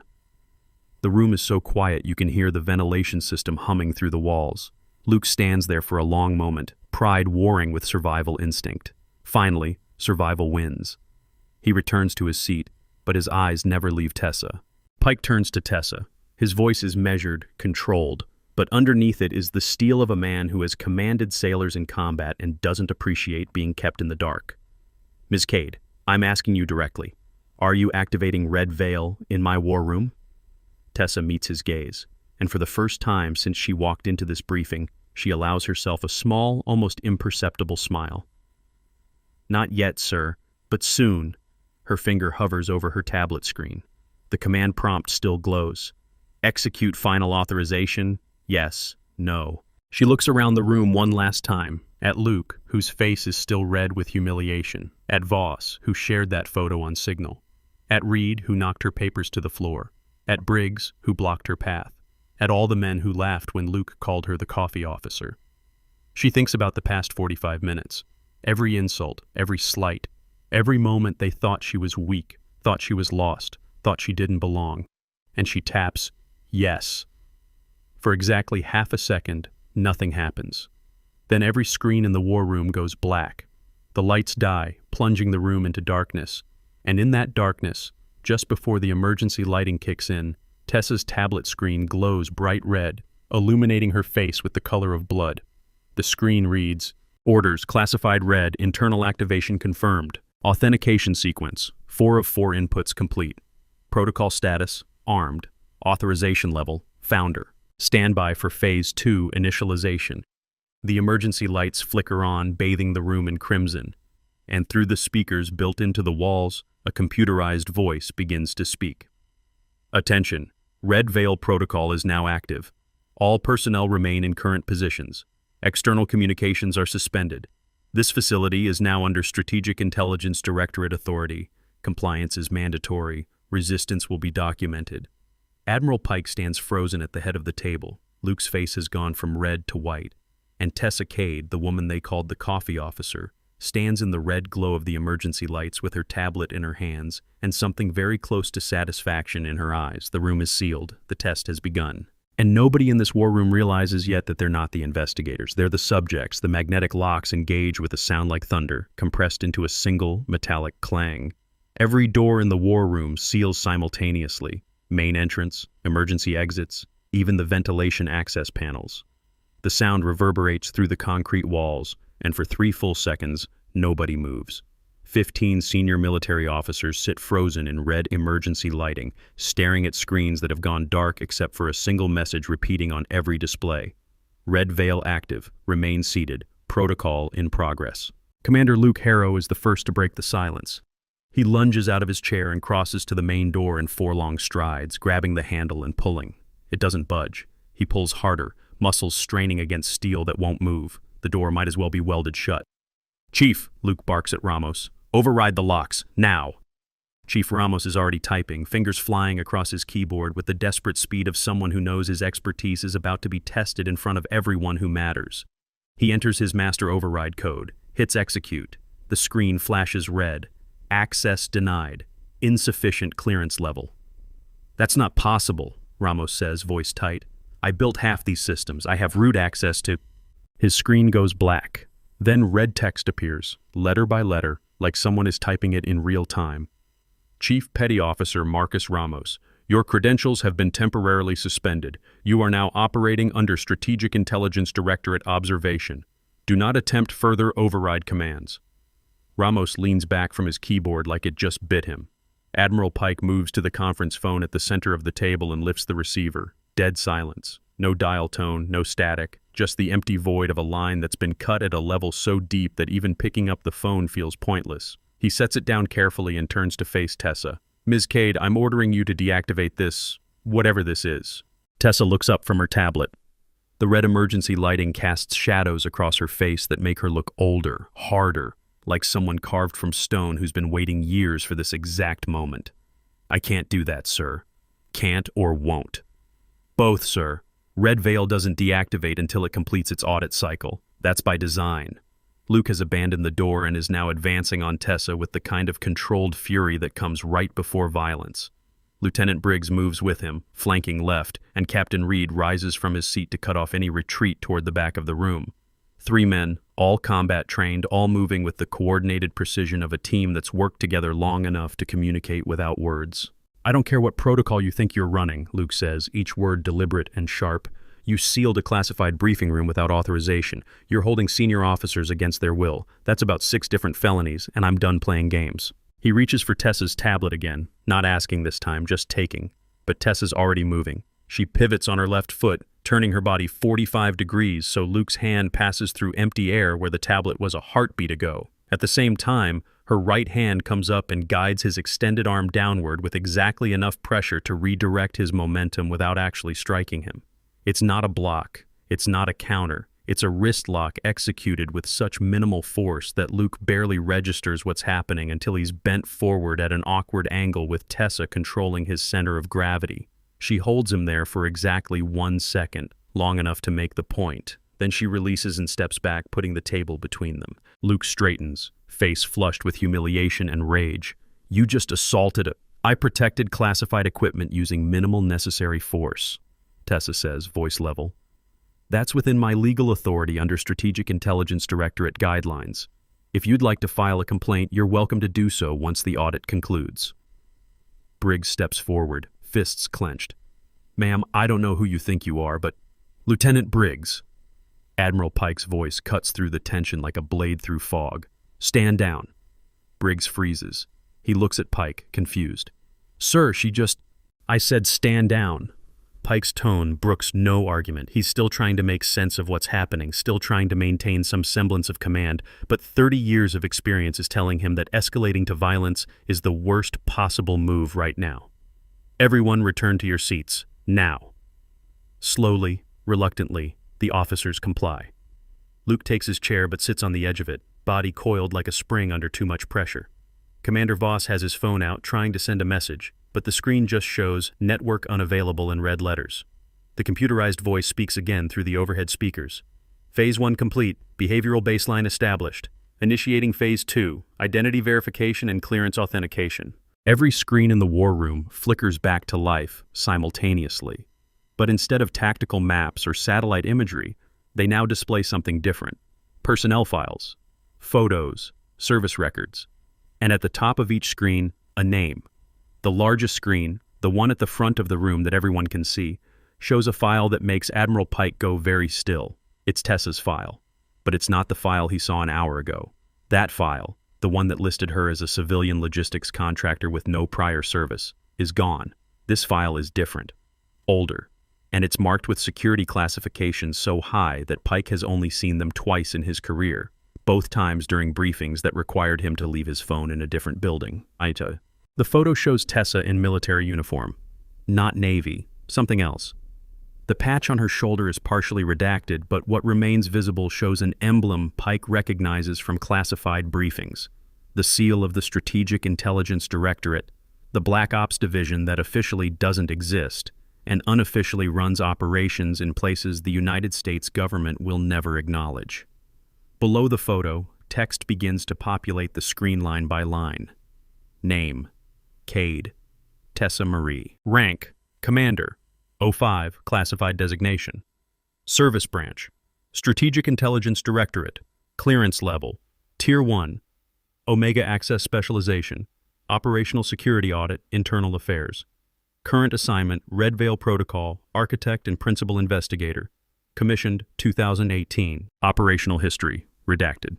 The room is so quiet you can hear the ventilation system humming through the walls. Luke stands there for a long moment, pride warring with survival instinct. Finally, survival wins. He returns to his seat, but his eyes never leave Tessa. Pike turns to Tessa. His voice is measured, controlled, but underneath it is the steel of a man who has commanded sailors in combat and doesn't appreciate being kept in the dark. Ms. Cade, I'm asking you directly. Are you activating Red Veil in my war room? Tessa meets his gaze, and for the first time since she walked into this briefing, she allows herself a small, almost imperceptible smile. Not yet, sir, but soon. Her finger hovers over her tablet screen. The command prompt still glows. Execute final authorization, yes, no. She looks around the room one last time, at Luke, whose face is still red with humiliation, at Voss, who shared that photo on Signal, at Reed, who knocked her papers to the floor, at Briggs, who blocked her path, at all the men who laughed when Luke called her the coffee officer. She thinks about the past 45 minutes, every insult, every slight, every moment they thought she was weak, thought she was lost, thought she didn't belong, and she taps, yes. For exactly half a second, nothing happens. Then every screen in the war room goes black. The lights die, plunging the room into darkness, and in that darkness, just before the emergency lighting kicks in, Tessa's tablet screen glows bright red, illuminating her face with the color of blood. The screen reads, Orders, classified red, internal activation confirmed. Authentication sequence, 4 of 4 inputs complete. Protocol status, armed. Authorization level, founder. Standby for Phase 2 initialization. The emergency lights flicker on, bathing the room in crimson. And through the speakers built into the walls, a computerized voice begins to speak. Attention, Red Veil protocol is now active. All personnel remain in current positions. External communications are suspended. This facility is now under Strategic Intelligence Directorate authority. Compliance is mandatory. Resistance will be documented. Admiral Pike stands frozen at the head of the table. Luke's face has gone from red to white. and Tessa Cade, the woman they called the coffee officer, stands in the red glow of the emergency lights with her tablet in her hands and something very close to satisfaction in her eyes. The room is sealed. The test has begun. And nobody in this war room realizes yet that they're not the investigators. They're the subjects. The magnetic locks engage with a sound like thunder, compressed into a single metallic clang. Every door in the war room seals simultaneously. Main entrance, emergency exits, even the ventilation access panels. The sound reverberates through the concrete walls, and for 3 full seconds, nobody moves. 15 senior military officers sit frozen in red emergency lighting, staring at screens that have gone dark except for a single message repeating on every display. Red veil active, remain seated, protocol in progress. Commander Luke Harrow is the first to break the silence. He lunges out of his chair and crosses to the main door in 4 long strides, grabbing the handle and pulling. It doesn't budge. He pulls harder, muscles straining against steel that won't move. The door might as well be welded shut. "Chief," Luke barks at Ramos. "Override the locks, now." Chief Ramos is already typing, fingers flying across his keyboard with the desperate speed of someone who knows his expertise is about to be tested in front of everyone who matters. He enters his master override code, hits execute. The screen flashes red. Access denied. Insufficient clearance level. "That's not possible," Ramos says, voice tight. "I built half these systems. I have root access to—" His screen goes black. Then red text appears, letter by letter, like someone is typing it in real time. "Chief Petty Officer Marcus Ramos, your credentials have been temporarily suspended. You are now operating under Strategic Intelligence Directorate observation. Do not attempt further override commands." Ramos leans back from his keyboard like it just bit him. Admiral Pike moves to the conference phone at the center of the table and lifts the receiver. Dead silence. No dial tone, no static, just the empty void of a line that's been cut at a level so deep that even picking up the phone feels pointless. He sets it down carefully and turns to face Tessa. "Ms. Cade, I'm ordering you to deactivate this, whatever this is." Tessa looks up from her tablet. The red emergency lighting casts shadows across her face that make her look older, harder, like someone carved from stone who's been waiting years for this exact moment. "I can't do that, sir. Can't or won't." "Both, sir. Red Veil doesn't deactivate until it completes its audit cycle. That's by design." Luke has abandoned the door and is now advancing on Tessa with the kind of controlled fury that comes right before violence. Lieutenant Briggs moves with him, flanking left, and Captain Reed rises from his seat to cut off any retreat toward the back of the room. 3 men, all combat trained, all moving with the coordinated precision of a team that's worked together long enough to communicate without words. "I don't care what protocol you think you're running," Luke says, each word deliberate and sharp. "You sealed a classified briefing room without authorization. You're holding senior officers against their will. That's about 6 different felonies, and I'm done playing games." He reaches for Tessa's tablet again, not asking this time, just taking. But Tessa's already moving. She pivots on her left foot, turning her body 45 degrees so Luke's hand passes through empty air where the tablet was a heartbeat ago. At the same time, her right hand comes up and guides his extended arm downward with exactly enough pressure to redirect his momentum without actually striking him. It's not a block. It's not a counter. It's a wrist lock executed with such minimal force that Luke barely registers what's happening until he's bent forward at an awkward angle with Tessa controlling his center of gravity. She holds him there for exactly 1 second, long enough to make the point. Then she releases and steps back, putting the table between them. Luke straightens, face flushed with humiliation and rage. "You just assaulted I protected classified equipment using minimal necessary force," Tessa says, voice level. "That's within my legal authority under Strategic Intelligence Directorate guidelines. If you'd like to file a complaint, you're welcome to do so once the audit concludes." Briggs steps forward, fists clenched. "Ma'am, I don't know who you think you are, but—" "Lieutenant Briggs." Admiral Pike's voice cuts through the tension like a blade through fog. "Stand down." Briggs freezes. He looks at Pike, confused. "Sir, she just—" "I said stand down." Pike's tone brooks no argument. He's still trying to make sense of what's happening, still trying to maintain some semblance of command, but 30 years of experience is telling him that escalating to violence is the worst possible move right now. "Everyone return to your seats, now." Slowly, reluctantly, the officers comply. Luke takes his chair but sits on the edge of it, body coiled like a spring under too much pressure. Commander Voss has his phone out, trying to send a message, but the screen just shows "network unavailable" in red letters. The computerized voice speaks again through the overhead speakers. Phase 1 complete. Behavioral baseline established. Initiating Phase 2. Identity verification and clearance authentication. Every screen in the war room flickers back to life simultaneously. But instead of tactical maps or satellite imagery, they now display something different. Personnel files, photos, service records, and at the top of each screen, a name. The largest screen, the one at the front of the room that everyone can see, shows a file that makes Admiral Pike go very still. It's Tessa's file. But it's not the file he saw an hour ago. That file, the one that listed her as a civilian logistics contractor with no prior service, is gone. This file is different, older, and it's marked with security classifications so high that Pike has only seen them twice in his career, both times during briefings that required him to leave his phone in a different building. The photo shows Tessa in military uniform. Not Navy, something else. The patch on her shoulder is partially redacted, but what remains visible shows an emblem Pike recognizes from classified briefings. The seal of the Strategic Intelligence Directorate, the Black Ops division that officially doesn't exist and unofficially runs operations in places the United States government will never acknowledge. Below the photo, text begins to populate the screen line by line. Name: Cade, Tessa Marie. Rank: Commander, 05, classified designation. Service branch: Strategic Intelligence Directorate. Clearance level: Tier 1. Omega Access Specialization. Operational Security Audit, Internal Affairs. Current assignment: Red Veil Protocol, Architect and Principal Investigator. Commissioned 2018. Operational history: redacted.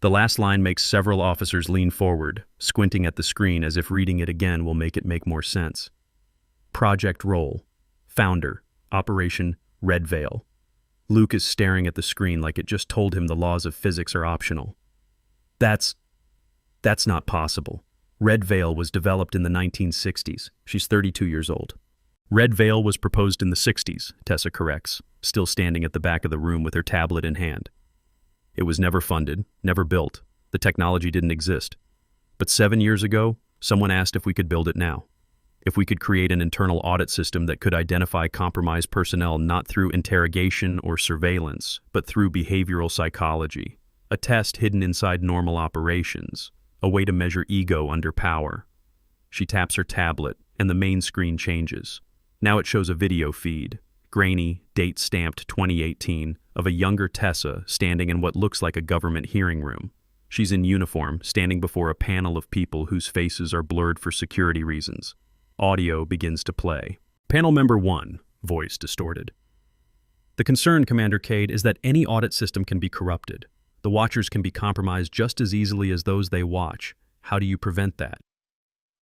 The last line makes several officers lean forward, squinting at the screen as if reading it again will make it make more sense. Project role: Founder, Operation Red Veil. Luke is staring at the screen like it just told him the laws of physics are optional. That's not possible. Red Veil was developed in the 1960s. She's 32 years old. Red Veil was proposed in the 60s, Tessa corrects, still standing at the back of the room with her tablet in hand. It was never funded, never built. The technology didn't exist. But 7 years ago, someone asked if we could build it now. If we could create an internal audit system that could identify compromised personnel not through interrogation or surveillance, but through behavioral psychology. A test hidden inside normal operations. A way to measure ego under power. She taps her tablet, and the main screen changes. Now it shows a video feed, grainy, date-stamped 2018, of a younger Tessa standing in what looks like a government hearing room. She's in uniform, standing before a panel of people whose faces are blurred for security reasons. Audio begins to play. Panel member 1, voice distorted. The concern, Commander Cade, is that any audit system can be corrupted. The watchers can be compromised just as easily as those they watch. How do you prevent that?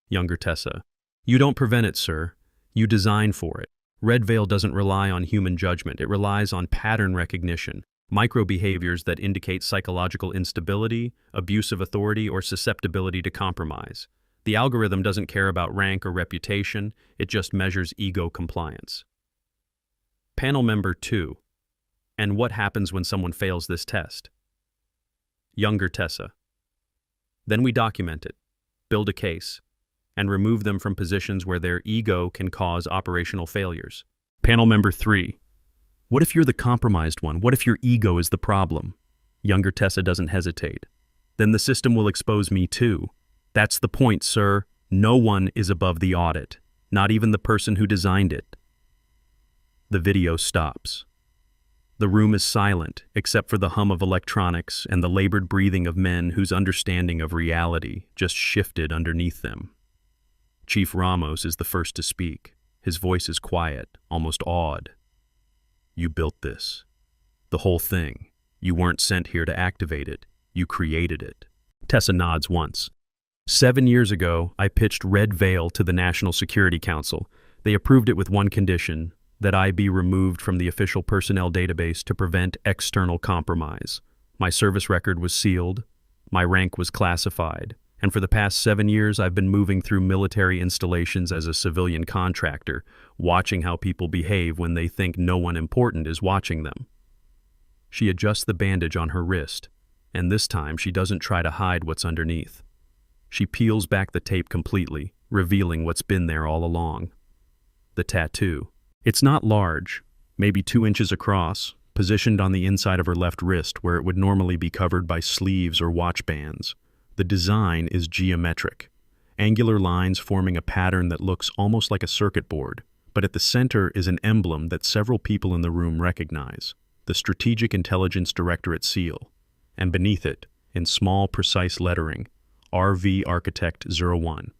Younger Tessa: You don't prevent it, sir. You design for it. Red Veil doesn't rely on human judgment. It relies on pattern recognition, micro-behaviors that indicate psychological instability, abuse of authority, or susceptibility to compromise. The algorithm doesn't care about rank or reputation. It just measures ego compliance. Panel member 2. And what happens when someone fails this test? Younger Tessa: Then we document it, build a case, and remove them from positions where their ego can cause operational failures. Panel member 3. What if you're the compromised one? What if your ego is the problem? Younger Tessa doesn't hesitate. Then the system will expose me too. That's the point, sir. No one is above the audit, not even the person who designed it. The video stops. The room is silent, except for the hum of electronics and the labored breathing of men whose understanding of reality just shifted underneath them. Chief Ramos is the first to speak. His voice is quiet, almost awed. You built this. The whole thing. You weren't sent here to activate it. You created it. Tessa nods once. 7 years ago, I pitched Red Veil to the National Security Council. They approved it with one condition: that I be removed from the official personnel database to prevent external compromise. My service record was sealed, my rank was classified, and for the past 7 years I've been moving through military installations as a civilian contractor, watching how people behave when they think no one important is watching them. She adjusts the bandage on her wrist, and this time she doesn't try to hide what's underneath. She peels back the tape completely, revealing what's been there all along. The tattoo. It's not large, maybe 2 inches across, positioned on the inside of her left wrist where it would normally be covered by sleeves or watch bands. The design is geometric, angular lines forming a pattern that looks almost like a circuit board, but at the center is an emblem that several people in the room recognize, the Strategic Intelligence Directorate seal, and beneath it, in small, precise lettering, RV Architect 01.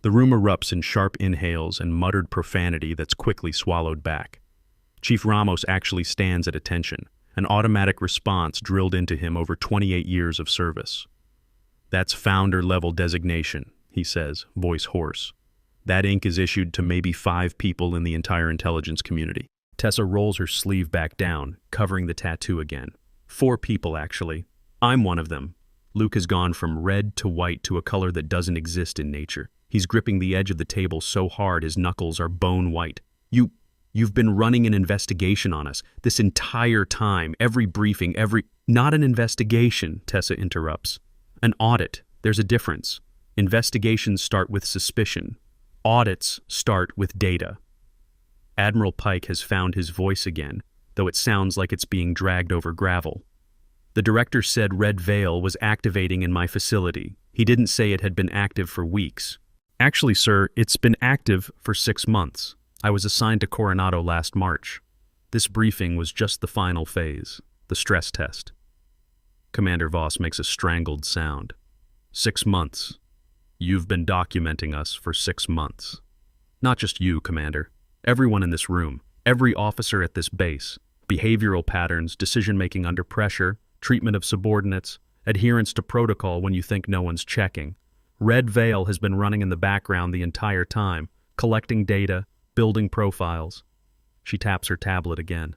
The room erupts in sharp inhales and muttered profanity that's quickly swallowed back. Chief Ramos actually stands at attention, an automatic response drilled into him over 28 years of service. "That's founder-level designation," he says, voice hoarse. "That ink is issued to maybe 5 people in the entire intelligence community." Tessa rolls her sleeve back down, covering the tattoo again. 4 people, actually. I'm one of them. Luke has gone from red to white to a color that doesn't exist in nature. He's gripping the edge of the table so hard his knuckles are bone white. You've been running an investigation on us this entire time, every briefing, Not an investigation, Tessa interrupts. An audit. There's a difference. Investigations start with suspicion. Audits start with data. Admiral Pike has found his voice again, though it sounds like it's being dragged over gravel. "The director said Red Veil was activating in my facility. He didn't say it had been active for weeks." "Actually, sir, it's been active for 6 months. I was assigned to Coronado last March. This briefing was just the final phase, the stress test." Commander Voss makes a strangled sound. 6 months. You've been documenting us for 6 months. Not just you, Commander. Everyone in this room, every officer at this base. Behavioral patterns, decision-making under pressure, treatment of subordinates, adherence to protocol when you think no one's checking. Red Veil has been running in the background the entire time, collecting data, building profiles. She taps her tablet again.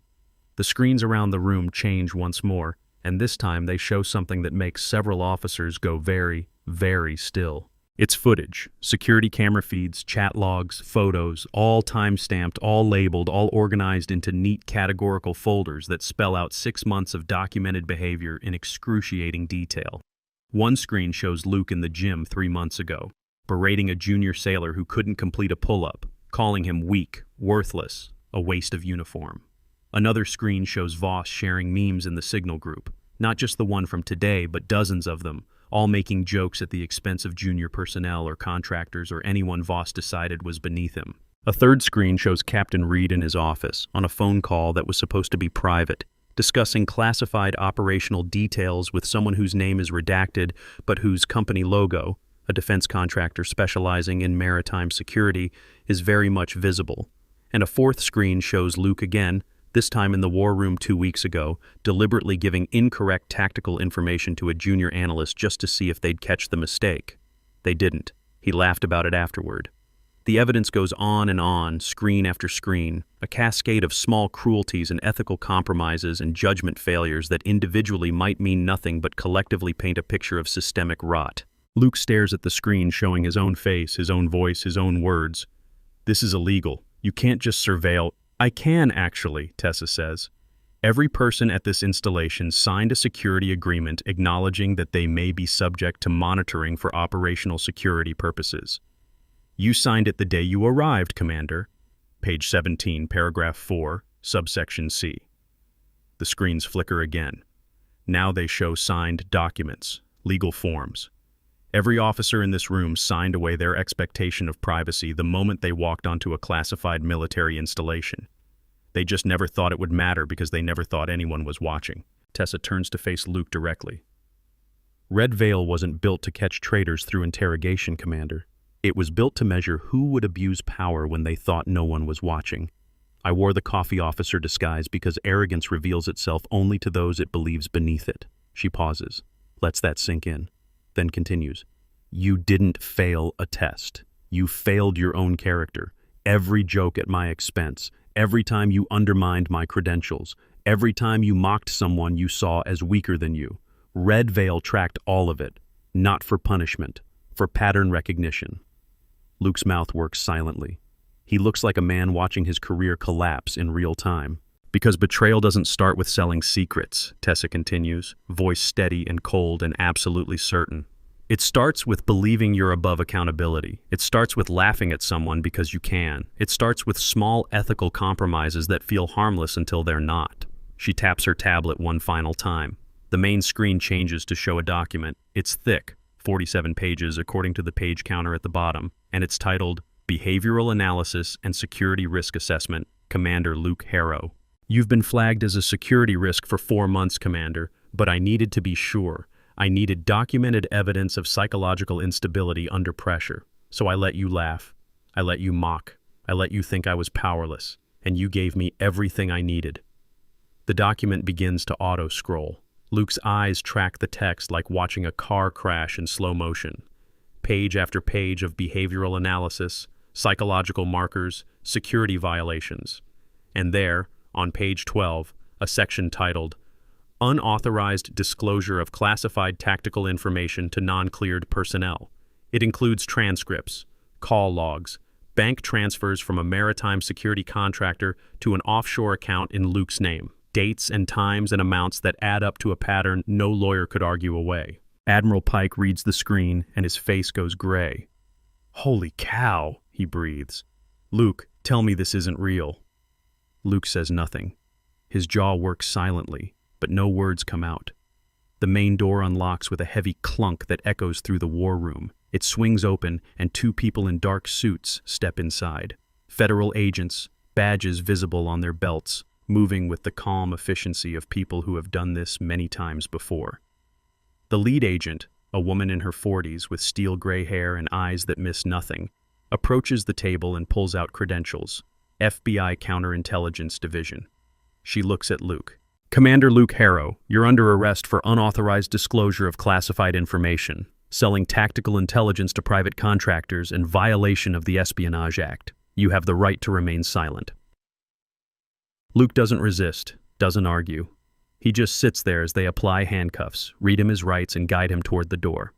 The screens around the room change once more, and this time they show something that makes several officers go very, very still. It's footage, security camera feeds, chat logs, photos, all time-stamped, all labeled, all organized into neat categorical folders that spell out 6 months of documented behavior in excruciating detail. One screen shows Luke in the gym 3 months ago, berating a junior sailor who couldn't complete a pull-up, calling him weak, worthless, a waste of uniform. Another screen shows Voss sharing memes in the Signal group, not just the one from today, but dozens of them, all making jokes at the expense of junior personnel or contractors or anyone Voss decided was beneath him. A third screen shows Captain Reed in his office, on a phone call that was supposed to be private, discussing classified operational details with someone whose name is redacted, but whose company logo, a defense contractor specializing in maritime security, is very much visible. And a fourth screen shows Luke again, this time in the war room 2 weeks ago, deliberately giving incorrect tactical information to a junior analyst just to see if they'd catch the mistake. They didn't. He laughed about it afterward. The evidence goes on and on, screen after screen, a cascade of small cruelties and ethical compromises and judgment failures that individually might mean nothing but collectively paint a picture of systemic rot. Luke stares at the screen showing his own face, his own voice, his own words. "This is illegal. You can't just surveil." "I can, actually," Tessa says. "Every person at this installation signed a security agreement acknowledging that they may be subject to monitoring for operational security purposes. You signed it the day you arrived, Commander." Page 17, paragraph 4, subsection C. The screens flicker again. Now they show signed documents, legal forms. Every officer in this room signed away their expectation of privacy the moment they walked onto a classified military installation. They just never thought it would matter because they never thought anyone was watching. Tessa turns to face Luke directly. "Red Veil wasn't built to catch traitors through interrogation, Commander. It was built to measure who would abuse power when they thought no one was watching. I wore the coffee officer disguise because arrogance reveals itself only to those it believes beneath it." She pauses, lets that sink in, then continues. "You didn't fail a test. You failed your own character. Every joke at my expense, every time you undermined my credentials, every time you mocked someone you saw as weaker than you. Red Veil tracked all of it, not for punishment, for pattern recognition." Luke's mouth works silently. He looks like a man watching his career collapse in real time. "Because betrayal doesn't start with selling secrets," Tessa continues, voice steady and cold and absolutely certain. "It starts with believing you're above accountability. It starts with laughing at someone because you can. It starts with small ethical compromises that feel harmless until they're not." She taps her tablet one final time. The main screen changes to show a document. It's thick, 47 pages according to the page counter at the bottom, and it's titled Behavioral Analysis and Security Risk Assessment, Commander Luke Harrow. You've been flagged as a security risk for 4 months, Commander, but I needed to be sure. I needed documented evidence of psychological instability under pressure. So I let you laugh. I let you mock. I let you think I was powerless, and you gave me everything I needed. The document begins to auto-scroll. Luke's eyes track the text like watching a car crash in slow motion. Page after page of behavioral analysis, psychological markers, security violations. And there, on page 12, a section titled, Unauthorized Disclosure of Classified Tactical Information to Non-Cleared Personnel. It includes transcripts, call logs, bank transfers from a maritime security contractor to an offshore account in Luke's name, dates and times and amounts that add up to a pattern no lawyer could argue away. Admiral Pike reads the screen and his face goes gray. Holy cow, he breathes. Luke, tell me this isn't real. Luke says nothing. His jaw works silently, but no words come out. The main door unlocks with a heavy clunk that echoes through the war room. It swings open, and 2 people in dark suits step inside. Federal agents, badges visible on their belts, moving with the calm efficiency of people who have done this many times before. The lead agent, a woman in her 40s with steel gray hair and eyes that miss nothing, approaches the table and pulls out credentials. FBI Counterintelligence Division. She looks at Luke. Commander Luke Harrow, you're under arrest for unauthorized disclosure of classified information, selling tactical intelligence to private contractors, and violation of the Espionage Act. You have the right to remain silent. Luke doesn't resist, doesn't argue. He just sits there as they apply handcuffs, read him his rights, and guide him toward the door.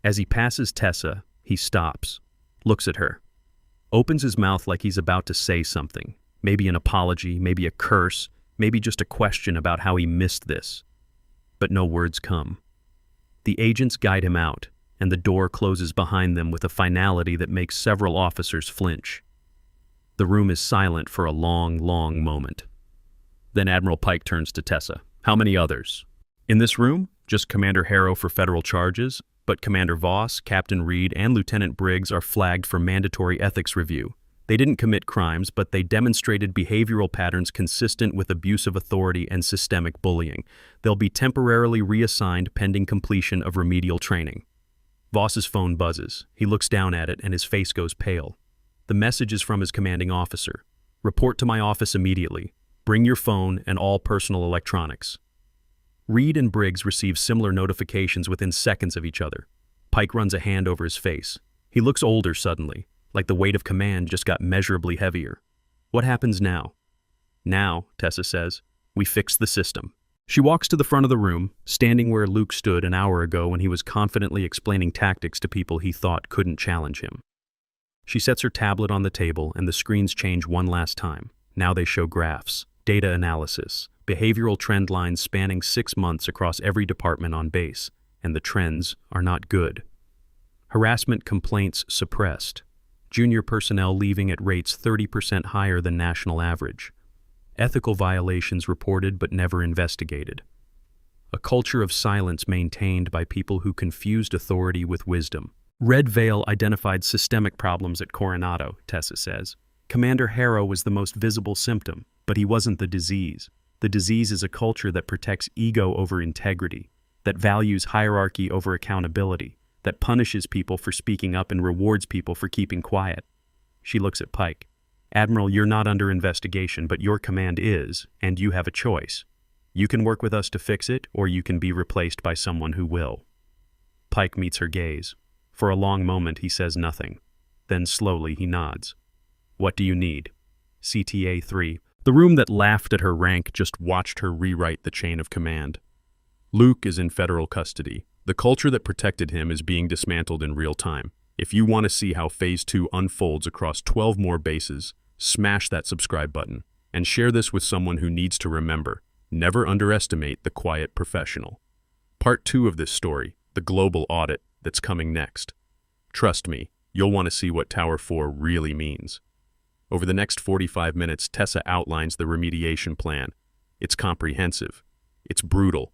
As he passes Tessa, he stops, looks at her, opens his mouth like he's about to say something, maybe an apology, maybe a curse, maybe just a question about how he missed this. But no words come. The agents guide him out, and the door closes behind them with a finality that makes several officers flinch. The room is silent for a long, long moment. Then Admiral Pike turns to Tessa. How many others? In this room, just Commander Harrow for federal charges, but Commander Voss, Captain Reed, and Lieutenant Briggs are flagged for mandatory ethics review. They didn't commit crimes, but they demonstrated behavioral patterns consistent with abuse of authority and systemic bullying. They'll be temporarily reassigned pending completion of remedial training. Voss's phone buzzes. He looks down at it and his face goes pale. The message is from his commanding officer. Report to my office immediately. Bring your phone and all personal electronics. Reed and Briggs receive similar notifications within seconds of each other. Pike runs a hand over his face. He looks older suddenly, like the weight of command just got measurably heavier. What happens now? Now, Tessa says, we fix the system. She walks to the front of the room, standing where Luke stood an hour ago when he was confidently explaining tactics to people he thought couldn't challenge him. She sets her tablet on the table and the screens change one last time. Now they show graphs, data analysis, behavioral trend lines spanning 6 months across every department on base, and the trends are not good. Harassment complaints suppressed. Junior personnel leaving at rates 30% higher than national average. Ethical violations reported but never investigated. A culture of silence maintained by people who confused authority with wisdom. Red Veil identified systemic problems at Coronado, Tessa says. Commander Harrow was the most visible symptom, but he wasn't the disease. The disease is a culture that protects ego over integrity, that values hierarchy over accountability, that punishes people for speaking up and rewards people for keeping quiet. She looks at Pike. Admiral, you're not under investigation, but your command is, and you have a choice. You can work with us to fix it, or you can be replaced by someone who will. Pike meets her gaze. For a long moment, he says nothing. Then slowly, he nods. What do you need? CTA 3. The room that laughed at her rank just watched her rewrite the chain of command. Luke is in federal custody. The culture that protected him is being dismantled in real time. If you want to see how Phase 2 unfolds across 12 more bases, smash that subscribe button and share this with someone who needs to remember. Never underestimate the quiet professional. Part 2 of this story, the global audit that's coming next. Trust me, you'll want to see what Tower 4 really means. Over the next 45 minutes, Tessa outlines the remediation plan. It's comprehensive, it's brutal,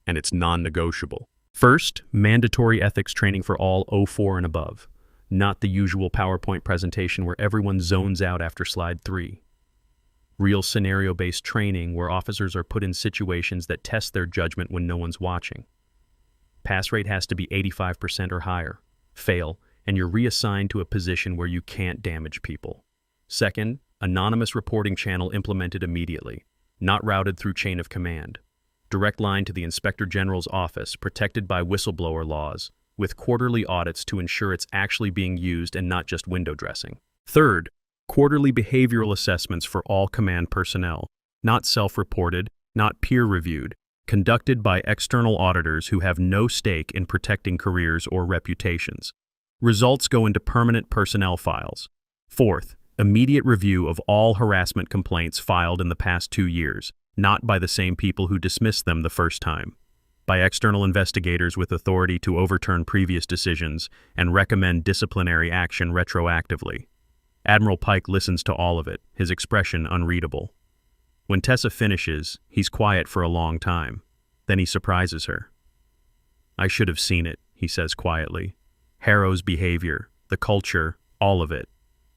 and it's non-negotiable. First, mandatory ethics training for all 04 and above, not the usual PowerPoint presentation where everyone zones out after slide 3. Real scenario-based training where officers are put in situations that test their judgment when no one's watching. Pass rate has to be 85% or higher. Fail, and you're reassigned to a position where you can't damage people. Second, anonymous reporting channel implemented immediately, not routed through chain of command. Direct line to the Inspector General's office, protected by whistleblower laws, with quarterly audits to ensure it's actually being used and not just window dressing. Third, quarterly behavioral assessments for all command personnel, not self-reported, not peer-reviewed, conducted by external auditors who have no stake in protecting careers or reputations. Results go into permanent personnel files. Fourth, immediate review of all harassment complaints filed in the past 2 years, not by the same people who dismissed them the first time, by external investigators with authority to overturn previous decisions and recommend disciplinary action retroactively. Admiral Pike listens to all of it, his expression unreadable. When Tessa finishes, he's quiet for a long time. Then he surprises her. "I should have seen it," he says quietly. "Harrow's behavior, the culture, all of it.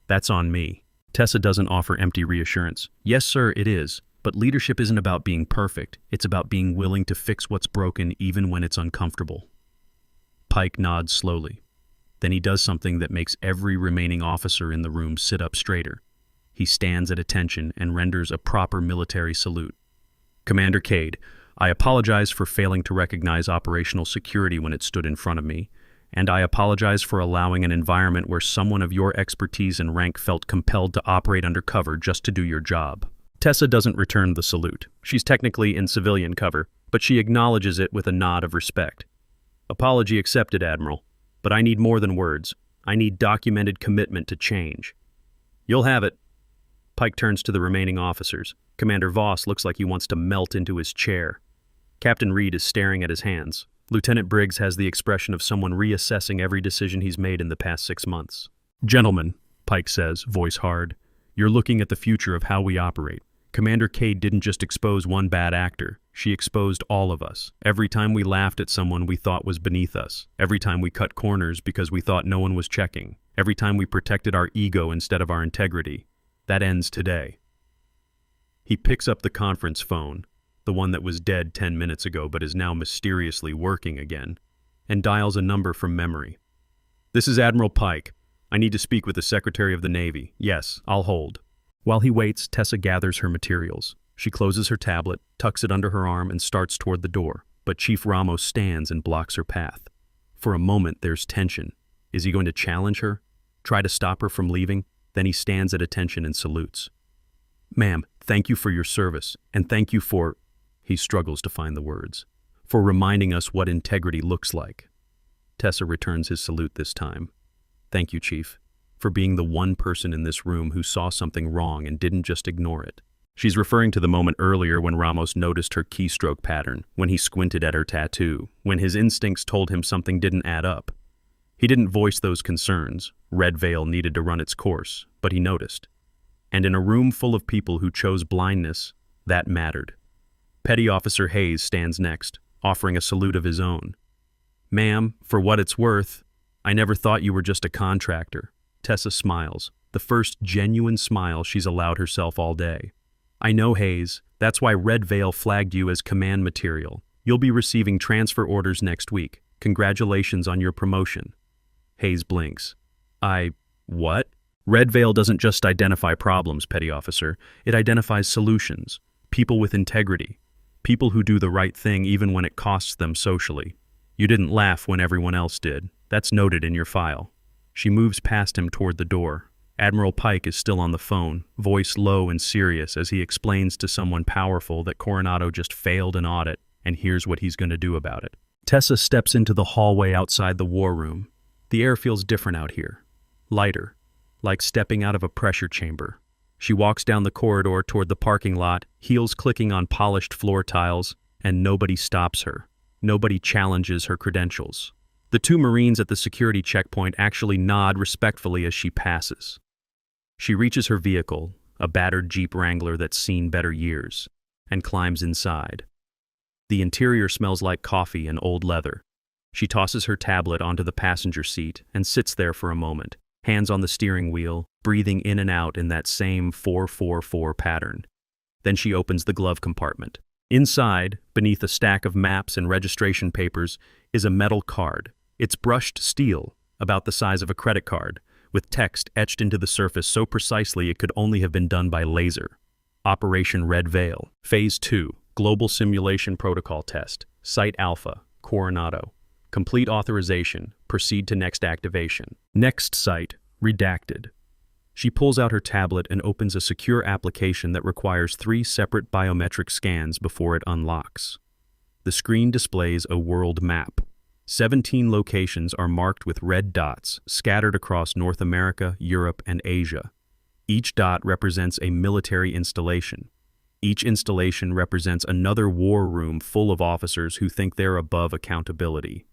That's on me." Tessa doesn't offer empty reassurance. "Yes, sir, it is. But leadership isn't about being perfect. It's about being willing to fix what's broken even when it's uncomfortable." Pike nods slowly. Then he does something that makes every remaining officer in the room sit up straighter. He stands at attention and renders a proper military salute. "Commander Cade, I apologize for failing to recognize operational security when it stood in front of me, and I apologize for allowing an environment where someone of your expertise and rank felt compelled to operate undercover just to do your job." Tessa doesn't return the salute. She's technically in civilian cover, but she acknowledges it with a nod of respect. "Apology accepted, Admiral. But I need more than words. I need documented commitment to change." "You'll have it." Pike turns to the remaining officers. Commander Voss looks like he wants to melt into his chair. Captain Reed is staring at his hands. Lieutenant Briggs has the expression of someone reassessing every decision he's made in the past 6 months. "Gentlemen," Pike says, voice hard, "you're looking at the future of how we operate. Commander Cade didn't just expose one bad actor. She exposed all of us. Every time we laughed at someone we thought was beneath us. Every time we cut corners because we thought no one was checking. Every time we protected our ego instead of our integrity. That ends today." He picks up the conference phone, the one that was dead 10 minutes ago but is now mysteriously working again, and dials a number from memory. "This is Admiral Pike. I need to speak with the Secretary of the Navy. Yes, I'll hold." While he waits, Tessa gathers her materials. She closes her tablet, tucks it under her arm, and starts toward the door, but Chief Ramos stands and blocks her path. For a moment, there's tension. Is he going to challenge her? Try to stop her from leaving? Then he stands at attention and salutes. "Ma'am, thank you for your service, and thank you for—" He struggles to find the words. "For reminding us what integrity looks like." Tessa returns his salute this time. "Thank you, Chief, for being the one person in this room who saw something wrong and didn't just ignore it." She's referring to the moment earlier when Ramos noticed her keystroke pattern, when he squinted at her tattoo, when his instincts told him something didn't add up. He didn't voice those concerns. Red Veil needed to run its course, but he noticed. And in a room full of people who chose blindness, that mattered. Petty Officer Hayes stands next, offering a salute of his own. "Ma'am, for what it's worth, I never thought you were just a contractor." Tessa smiles, the first genuine smile she's allowed herself all day. "I know, Hayes. That's why Red Veil flagged you as command material. You'll be receiving transfer orders next week. Congratulations on your promotion." Hayes blinks. What? Red Veil doesn't just identify problems, Petty Officer. It identifies solutions. People with integrity. People who do the right thing even when it costs them socially. You didn't laugh when everyone else did. That's noted in your file." She moves past him toward the door. Admiral Pike is still on the phone, voice low and serious as he explains to someone powerful that Coronado just failed an audit, and here's what he's going to do about it. Tessa steps into the hallway outside the war room. The air feels different out here. Lighter, like stepping out of a pressure chamber. She walks down the corridor toward the parking lot, heels clicking on polished floor tiles, and nobody stops her. Nobody challenges her credentials. The 2 Marines at the security checkpoint actually nod respectfully as she passes. She reaches her vehicle, a battered Jeep Wrangler that's seen better years, and climbs inside. The interior smells like coffee and old leather. She tosses her tablet onto the passenger seat and sits there for a moment, hands on the steering wheel, breathing in and out in that same 4-4-4 pattern. Then she opens the glove compartment. Inside, beneath a stack of maps and registration papers, is a metal card. It's brushed steel, about the size of a credit card, with text etched into the surface so precisely it could only have been done by laser. Operation Red Veil. Phase 2. Global Simulation Protocol Test. Site Alpha. Coronado. Complete authorization. Proceed to next activation. Next site. Redacted. She pulls out her tablet and opens a secure application that requires 3 separate biometric scans before it unlocks. The screen displays a world map. 17 locations are marked with red dots scattered across North America, Europe, and Asia. Each dot represents a military installation. Each installation represents another war room full of officers who think they're above accountability.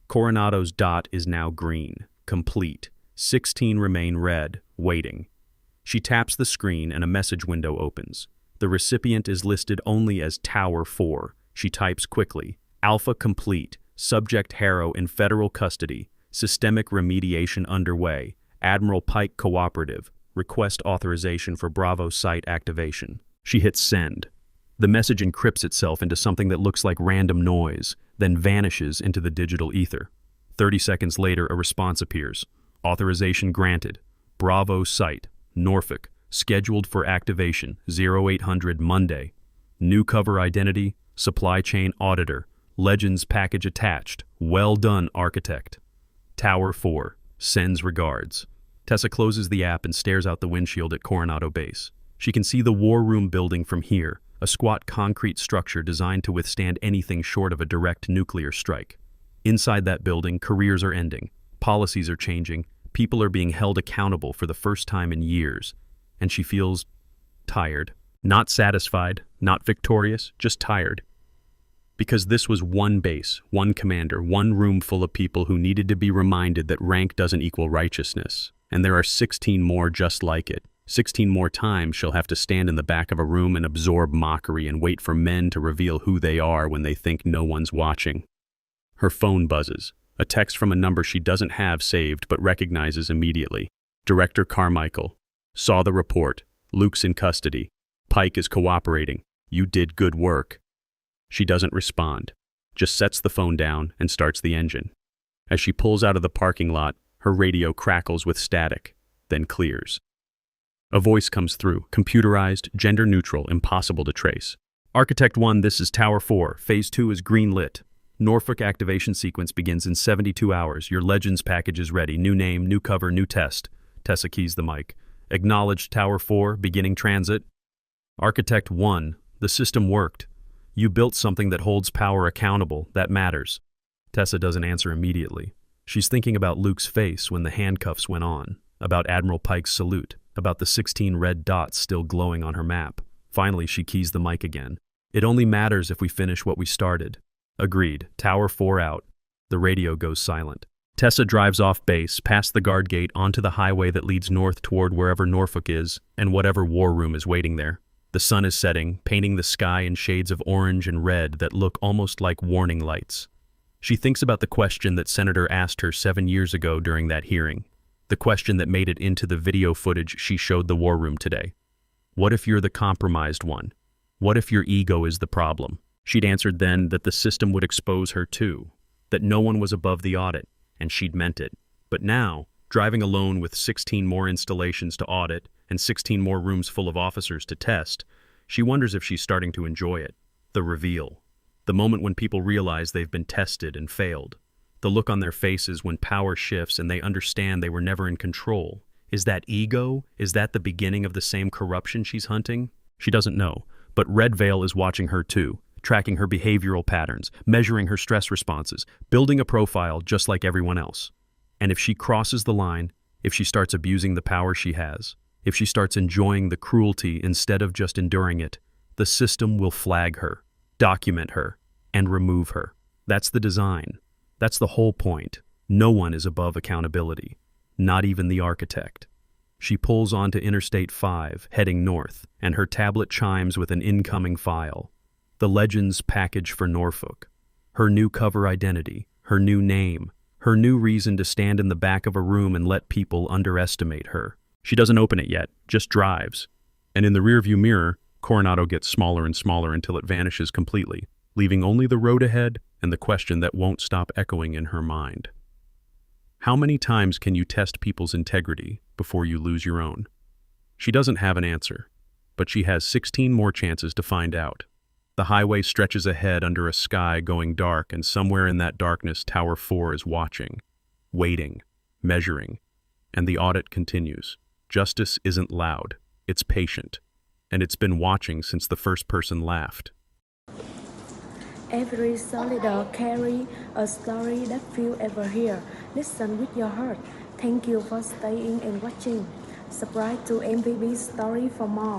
Coronado's dot is now green, complete. 16 remain red, waiting. She taps the screen and a message window opens. The recipient is listed only as Tower 4. She types quickly. Alpha complete. Subject Harrow in federal custody. Systemic remediation underway. Admiral Pike cooperative. Request authorization for Bravo site activation. She hits send. The message encrypts itself into something that looks like random noise, then vanishes into the digital ether. 30 seconds later, a response appears. Authorization granted. Bravo site. Norfolk. Scheduled for activation. 0800 Monday. New cover identity. Supply chain auditor. Legends package attached. Well done, architect. Tower 4. Sends regards. Tessa closes the app and stares out the windshield at Coronado Base. She can see the war room building from here, a squat concrete structure designed to withstand anything short of a direct nuclear strike. Inside that building, careers are ending. Policies are changing. People are being held accountable for the first time in years. And she feels tired. Not satisfied, not victorious, just tired. Because this was one base, one commander, one room full of people who needed to be reminded that rank doesn't equal righteousness. And there are 16 more just like it. 16 more times she'll have to stand in the back of a room and absorb mockery and wait for men to reveal who they are when they think no one's watching. Her phone buzzes. A text from a number she doesn't have saved but recognizes immediately. Director Carmichael. Saw the report. Luke's in custody. Pike is cooperating. You did good work. She doesn't respond, just sets the phone down and starts the engine. As she pulls out of the parking lot, her radio crackles with static, then clears. A voice comes through, computerized, gender-neutral, impossible to trace. Architect 1, this is Tower 4. Phase 2 is green-lit. Norfolk activation sequence begins in 72 hours. Your Legends package is ready. New name, new cover, new test. Tessa keys the mic. Acknowledged Tower 4, beginning transit. Architect 1, the system worked. You built something that holds power accountable. That matters. Tessa doesn't answer immediately. She's thinking about Luke's face when the handcuffs went on, about Admiral Pike's salute, about the 16 red dots still glowing on her map. Finally, she keys the mic again. It only matters if we finish what we started. Agreed. Tower 4 out. The radio goes silent. Tessa drives off base, past the guard gate, onto the highway that leads north toward wherever Norfolk is and whatever war room is waiting there. The sun is setting, painting the sky in shades of orange and red that look almost like warning lights. She thinks about the question that Senator asked her 7 years ago during that hearing, the question that made it into the video footage she showed the war room today. What if you're the compromised one? What if your ego is the problem? She'd answered then that the system would expose her too, that no one was above the audit, and she'd meant it. But now, driving alone with 16 more installations to audit and 16 more rooms full of officers to test, she wonders if she's starting to enjoy it. The reveal. The moment when people realize they've been tested and failed. The look on their faces when power shifts and they understand they were never in control. Is that ego? Is that the beginning of the same corruption she's hunting? She doesn't know, but Red Veil is watching her too, tracking her behavioral patterns, measuring her stress responses, building a profile just like everyone else. And if she crosses the line, if she starts abusing the power she has, if she starts enjoying the cruelty instead of just enduring it, the system will flag her, document her, and remove her. That's the design. That's the whole point. No one is above accountability, not even the architect. She pulls onto Interstate 5, heading north, and her tablet chimes with an incoming file. The Legends package for Norfolk. Her new cover identity, her new name, her new reason to stand in the back of a room and let people underestimate her. She doesn't open it yet, just drives. And in the rearview mirror, Coronado gets smaller and smaller until it vanishes completely, leaving only the road ahead and the question that won't stop echoing in her mind. How many times can you test people's integrity before you lose your own? She doesn't have an answer, but she has 16 more chances to find out. The highway stretches ahead under a sky going dark, and somewhere in that darkness, Tower 4 is watching, waiting, measuring, and the audit continues. Justice isn't loud, it's patient, and it's been watching since the first person laughed. Every soldier carries a story that few ever hear. Listen with your heart. Thank you for staying and watching. Subscribe to MVB Story for more.